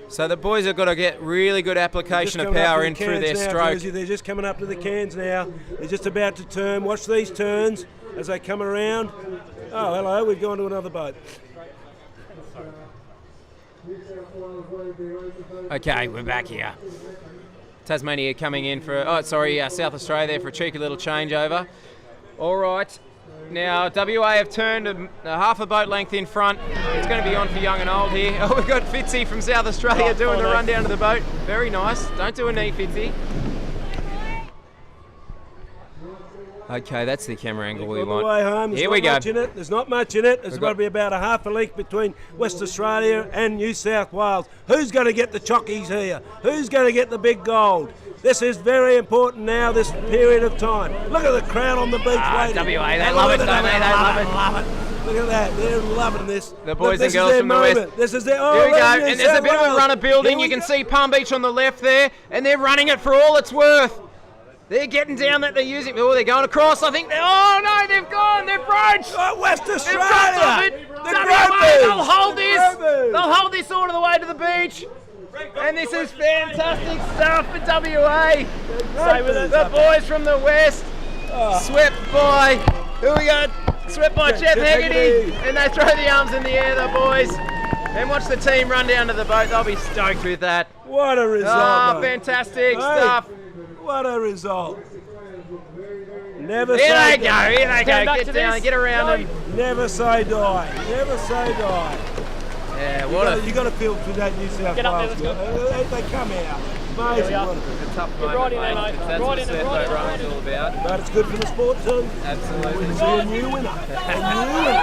So the boys have got to get really good application of power in through their stroke. They're just coming up to the cans now. They're just about to turn. Watch these turns as they come around. Oh, hello, we've gone to another boat. Okay, we're back here. Tasmania coming in for, South Australia there for a cheeky little changeover. All right. Now, WA have turned a half a boat length in front. It's going to be on for young and old here. Oh, we've got Fitzy from South Australia doing the run down to the boat. Very nice. Don't do a knee, Fitzy. Okay, that's the camera angle we On the want. way home, Here we go. There's not much in it. There's We've got got- to be about a half a length between West Australia and New South Wales. Who's going to get the chockies here? Who's going to get the big gold? This is very important now, this period of time. Look at the crowd on the beach waiting. WA, they love it, don't they? They love it. Love it. Look at that. They're loving this. The boys Look, and girls from the west. This is their. Oh, Here we go, look, New and there's a South bit of a Wales. runner building. Here You we can go. see Palm Beach on the left there, and they're running it for all it's worth. They're getting down that they're using. Oh, they're going across. I think. Oh no, they've gone. They've broached. Oh, West They've Australia. dropped it. The WA, Gropers. they'll hold this. Gropers. They'll hold this all the way to the beach. And this is fantastic stuff for WA. The boys from the west, swept by. Who we got? Swept by Jeff Hegarty. And they throw the arms in the air, the boys. And watch the team run down to the boat. They'll be stoked with that. What a result. Oh, mate. fantastic Hey, stuff. What a result. Never Here say they go, die. here they go. Get down, get around them. Never say die. Never say die. Yeah, what You got to feel for that New South Get up there, Wales. let's girl. They come out. Amazing. What a- a tough Get moment, right in there, mate. mate. That's Right what in there, surf right boat in there, running's all about. But it's good for the sport too. Absolutely. We see a new winner. A new winner.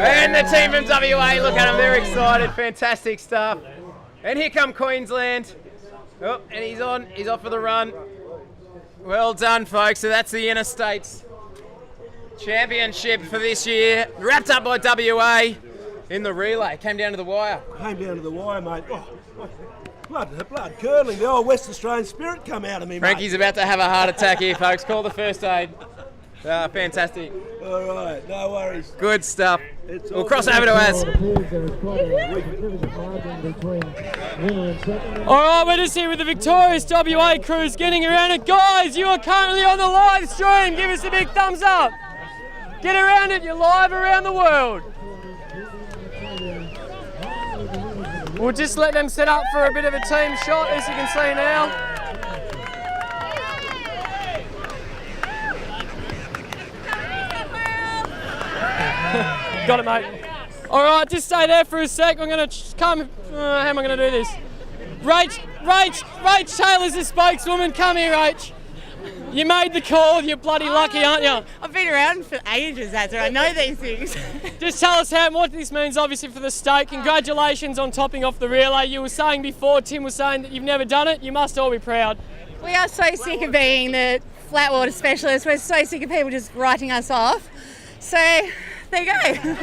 And the team from WA, look at them, they're excited. Fantastic stuff. And here come Queensland. Oh, and he's off for the run. Well done, folks. So that's the Interstates Championship for this year. Wrapped up by WA in the relay. Came down to the wire. Came down to the wire, mate. Oh, blood curdling. The old West Australian spirit come out of me, Frankie's about to have a heart attack here, folks. Call the first aid. Fantastic. mate. All right, no worries. Good stuff. It's We'll all cross good. over to Az. All right, we're just here with the victorious WA crews getting around it. Guys, you are currently on the live stream. Give us a big thumbs up. Get around it. You're live around the world. We'll just let them set up for a bit of a team shot, as you can see now. Got it, mate. All right, just stay there for a sec. I'm going to come. How am I going to do this? Rach Taylor's the spokeswoman. Come here, Rach. You made the call. You're bloody lucky, aren't you? I've been around for ages, that's right. I know these things. Just tell us what this means, obviously, for the state. Congratulations on topping off the relay. You were saying before, Tim was saying that you've never done it. You must all be proud. We are so sick of being the flat water specialists. We're so sick of people just writing us off. So, there you go.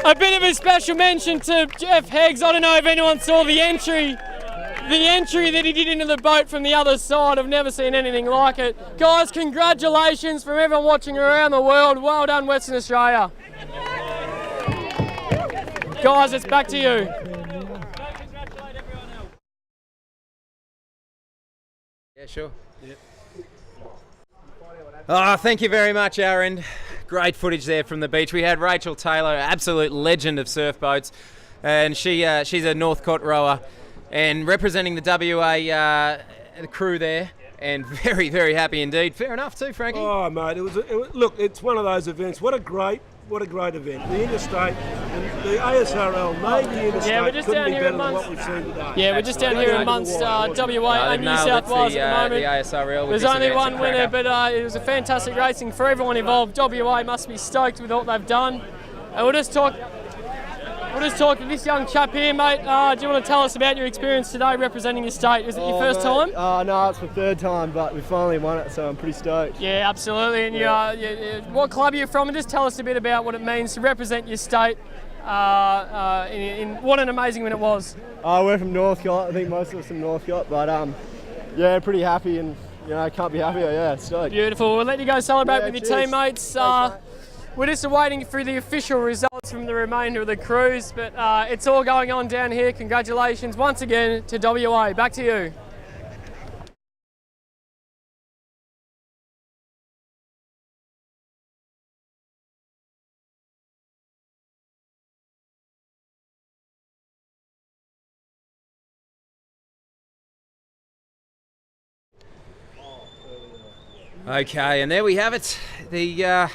A bit of a special mention to Jeff Heggs. I don't know if anyone saw the entry that he did into the boat from the other side. I've never seen anything like it. Guys, congratulations from everyone watching around the world. Well done, Western Australia. Guys, it's back to you. Yeah, sure. Yep. Oh, thank you very much, Aaron. Great footage there from the beach. We had Rachel Taylor, absolute legend of surf boats, and she's a Northcote rower and representing the WA crew there, and very, very happy indeed. Fair enough too, Frankie. Oh, mate, look, it's one of those events. What a great event. The Interstate, the ASRL made the Interstate. Yeah, we're just couldn't down be here better in than Munster. what we've seen today. Yeah, we're just down here in Munster, WA and New South Wales at the moment. The ASRL. There's only one winner, but it was a fantastic racing for everyone involved. WA must be stoked with what they've done. And we'll just talk to this young chap here, mate. Do you want to tell us about your experience today representing your state? Is it your first time? No, it's my third time, but we finally won it, so I'm pretty stoked. Yeah, absolutely. And what club are you from? And just tell us a bit about what it means to represent your state. In what an amazing win it was. We're from Northcote. I think most of us from Northcote, but yeah, pretty happy, and can't be happier. Yeah, stoked. Beautiful. We'll let you go celebrate with your cheers. teammates. We're just awaiting for the official results from the remainder of the cruise, but it's all going on down here. Congratulations once again to WA. Back to you. Okay, and there we have it. The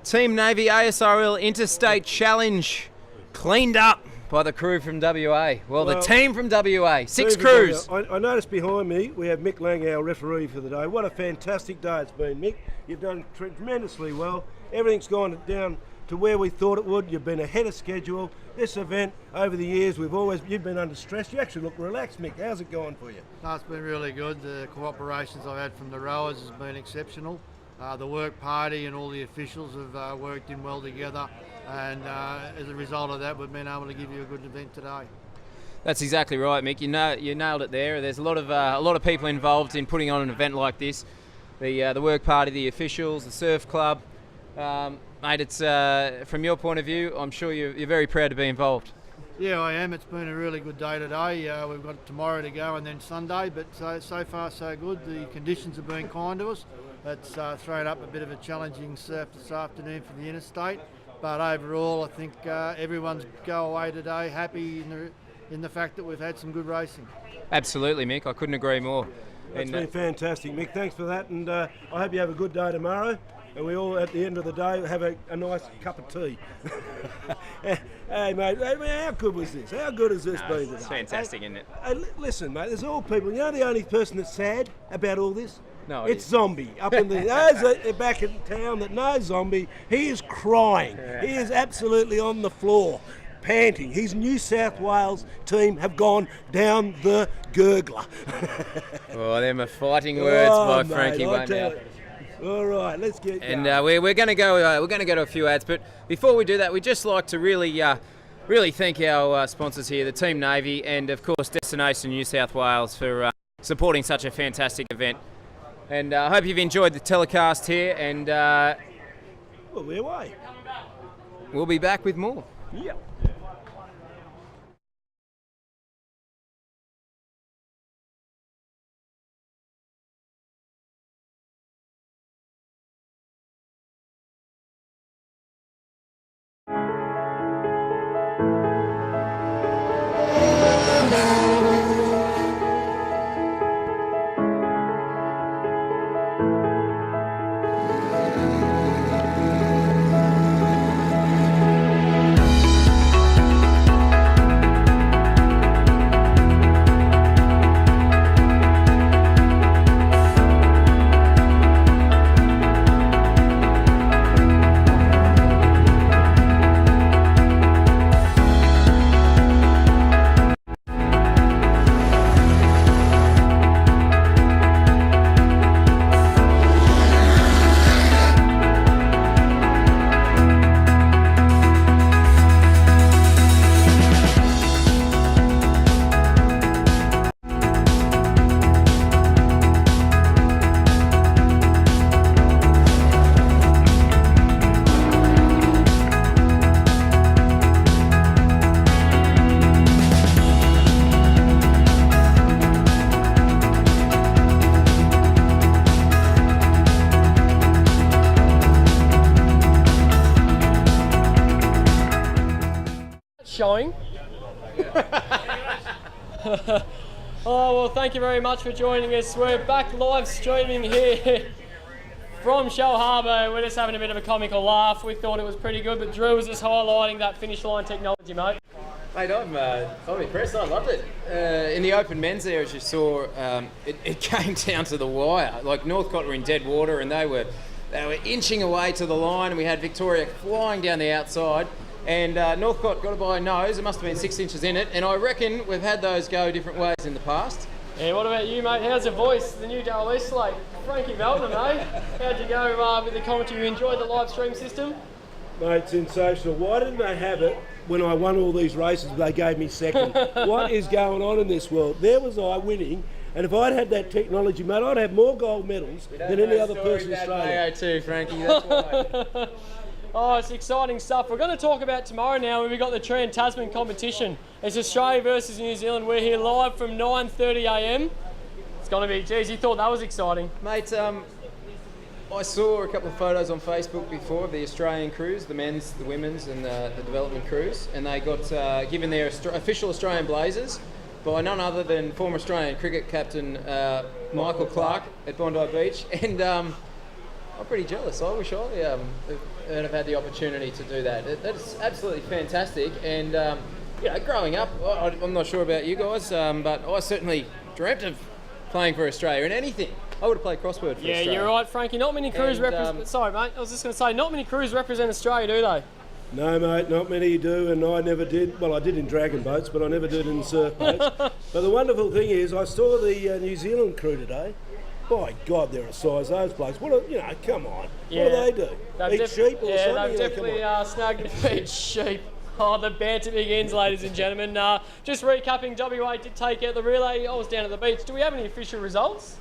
Team Navy ASRL Interstate Challenge cleaned up by the crew from WA. Well, the Well, team from WA. 6 Team crews. from WA. I noticed behind me we have Mick Lang, our referee for the day. What a fantastic day it's been, Mick. You've done tremendously well. Everything's gone down to where we thought it would. You've been ahead of schedule. This event, over the years, you've been under stress. You actually look relaxed, Mick. How's it going for you? No, it's been really good. The cooperations I've had from the rowers has been exceptional. The work party and all the officials have worked in well together, and as a result of that, we've been able to give you a good event today. That's exactly right, Mick. You nailed it there. There's a lot of people involved in putting on an event like this. The work party, the officials, the surf club. Mate, it's from your point of view, I'm sure you're very proud to be involved. Yeah, I am. It's been a really good day today. We've got tomorrow to go and then Sunday, but so far so good. The conditions have been kind to us. It's thrown up a bit of a challenging surf this afternoon for the Interstate, but overall I think everyone's go away today happy in the fact that we've had some good racing. Absolutely, Mick. I couldn't agree more. It's been fantastic, Mick. Thanks for that, and I hope you have a good day tomorrow. And we all, at the end of the day, have a nice cup of tea. Hey, mate, how good was this? How good has this been today? It's fantastic, isn't it? Listen, mate, there's all people. You know the only person that's sad about all this? No, it's Zombie up in the back in town that knows Zombie. He is crying. He is absolutely on the floor, panting. His New South Wales team have gone down the gurgler. Oh, them are fighting words by Frankie Wayne. All right, let's get going. And we're going to go. We're going to go to a few ads, but before we do that, we'd just like to really thank our sponsors here, the Team Navy, and of course Destination New South Wales for supporting such a fantastic event. And I hope you've enjoyed the telecast here. And well, we're away. We'll be back with more. Yeah. Showing. Oh, well, thank you very much for joining us. We're back live streaming here from Shellharbour. We're just having a bit of a comical laugh. We thought it was pretty good, but Drew was just highlighting that finish line technology, mate. Mate, I'm impressed. I loved it. In the open men's there, as you saw, it came down to the wire. Like Northcote were in dead water, and they were inching away to the line, and we had Victoria flying down the outside. And Northcote got it by a nose. It must have been 6 inches in it. And I reckon we've had those go different ways in the past. Yeah, what about you, mate? How's your voice? The new Dale East slate. Frankie Belton, mate. How'd you go with the commentary? You enjoyed the live stream system? Mate, sensational. Why didn't they have it when I won all these races? They gave me second. What is going on in this world? There was I winning. And if I'd had that technology, mate, I'd have more gold medals than any other person in Australia. Mayo too, Frankie. That's why. Oh, it's exciting stuff. We're going to talk about tomorrow now when we've got the Trans-Tasman competition. It's Australia versus New Zealand. We're here live from 9:30 a.m. It's going to be, geez, you thought that was exciting. Mate, I saw a couple of photos on Facebook before of the Australian crews, the men's, the women's and the development crews, and they got given their official Australian blazers by none other than former Australian cricket captain Michael Clark at Bondi Beach. And I'm pretty jealous. I wish I have had the opportunity to do that. That's absolutely fantastic. And growing up, I'm not sure about you guys, but I certainly dreamt of playing for Australia in anything. I would have played crossword for Australia. Yeah, you're right, Frankie. Not many crews represent... Sorry, mate. I was just going to say, not many crews represent Australia, do they? No, mate, not many do, and I never did. Well, I did in dragon boats, but I never did in surf boats. But the wonderful thing is, I saw the New Zealand crew today. By God, they're a size, those blokes. Come on. Yeah. What do they do? Eat sheep or something? Yeah, they've definitely snagged a eat sheep. Oh, the banter begins, ladies and gentlemen. Just recapping, WA did take out the relay. I was down at the beach. Do we have any official results?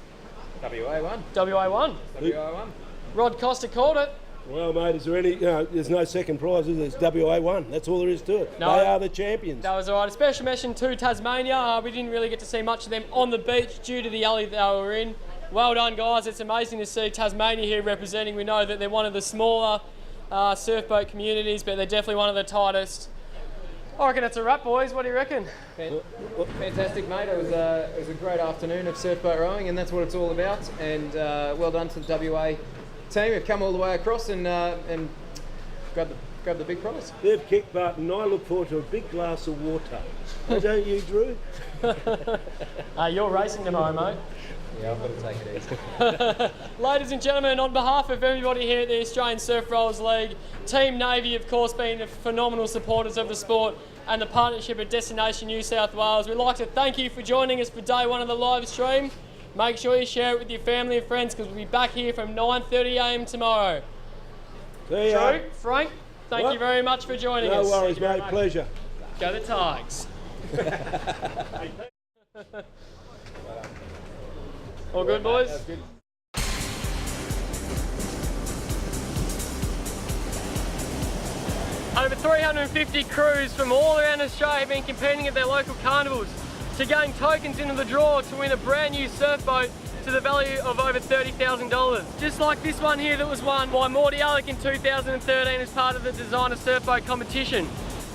WA won. WA won. WA won. Rod Costa called it. Well, mate, is there any... there's no second prize, is there? It's WA won. That's all there is to it. No, they are the champions. That was all right. A special mention to Tasmania. We didn't really get to see much of them on the beach due to the alley they were in. Well done, guys. It's amazing to see Tasmania here representing. We know that they're one of the smaller surf boat communities, but they're definitely one of the tightest. I reckon that's a wrap, boys. What do you reckon? Fantastic, mate. It was a great afternoon of surf boat rowing, and that's what it's all about. And well done to the WA team. We've come all the way across and grabbed the big prize. They've kicked butt, and I look forward to a big glass of water. Don't you, Drew? You're racing tomorrow, mate. Yeah, I've got to take it easy. Ladies and gentlemen, on behalf of everybody here at the Australian Surf Rollers League, Team Navy, of course, being phenomenal supporters of the sport, and the partnership at Destination New South Wales, we'd like to thank you for joining us for day one of the live stream. Make sure you share it with your family and friends, because we'll be back here from 9:30 a.m. tomorrow. See ya. Drew, Frank, thank you very much for joining us. No worries, mate. Pleasure. Go the Tigers. All good, boys? That's good. Over 350 crews from all around Australia have been competing at their local carnivals to gain tokens into the draw to win a brand new surf boat to the value of over $30,000. Just like this one here that was won by Morty Alec in 2013 as part of the Designer Surf Boat competition.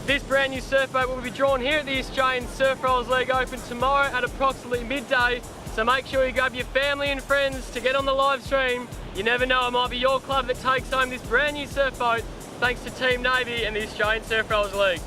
This brand new surf boat will be drawn here at the Australian Surf Rollers League Open tomorrow at approximately midday. So make sure you grab your family and friends to get on the live stream. You never know, it might be your club that takes home this brand new surf boat thanks to Team Navy and the Australian Surf Rollers League.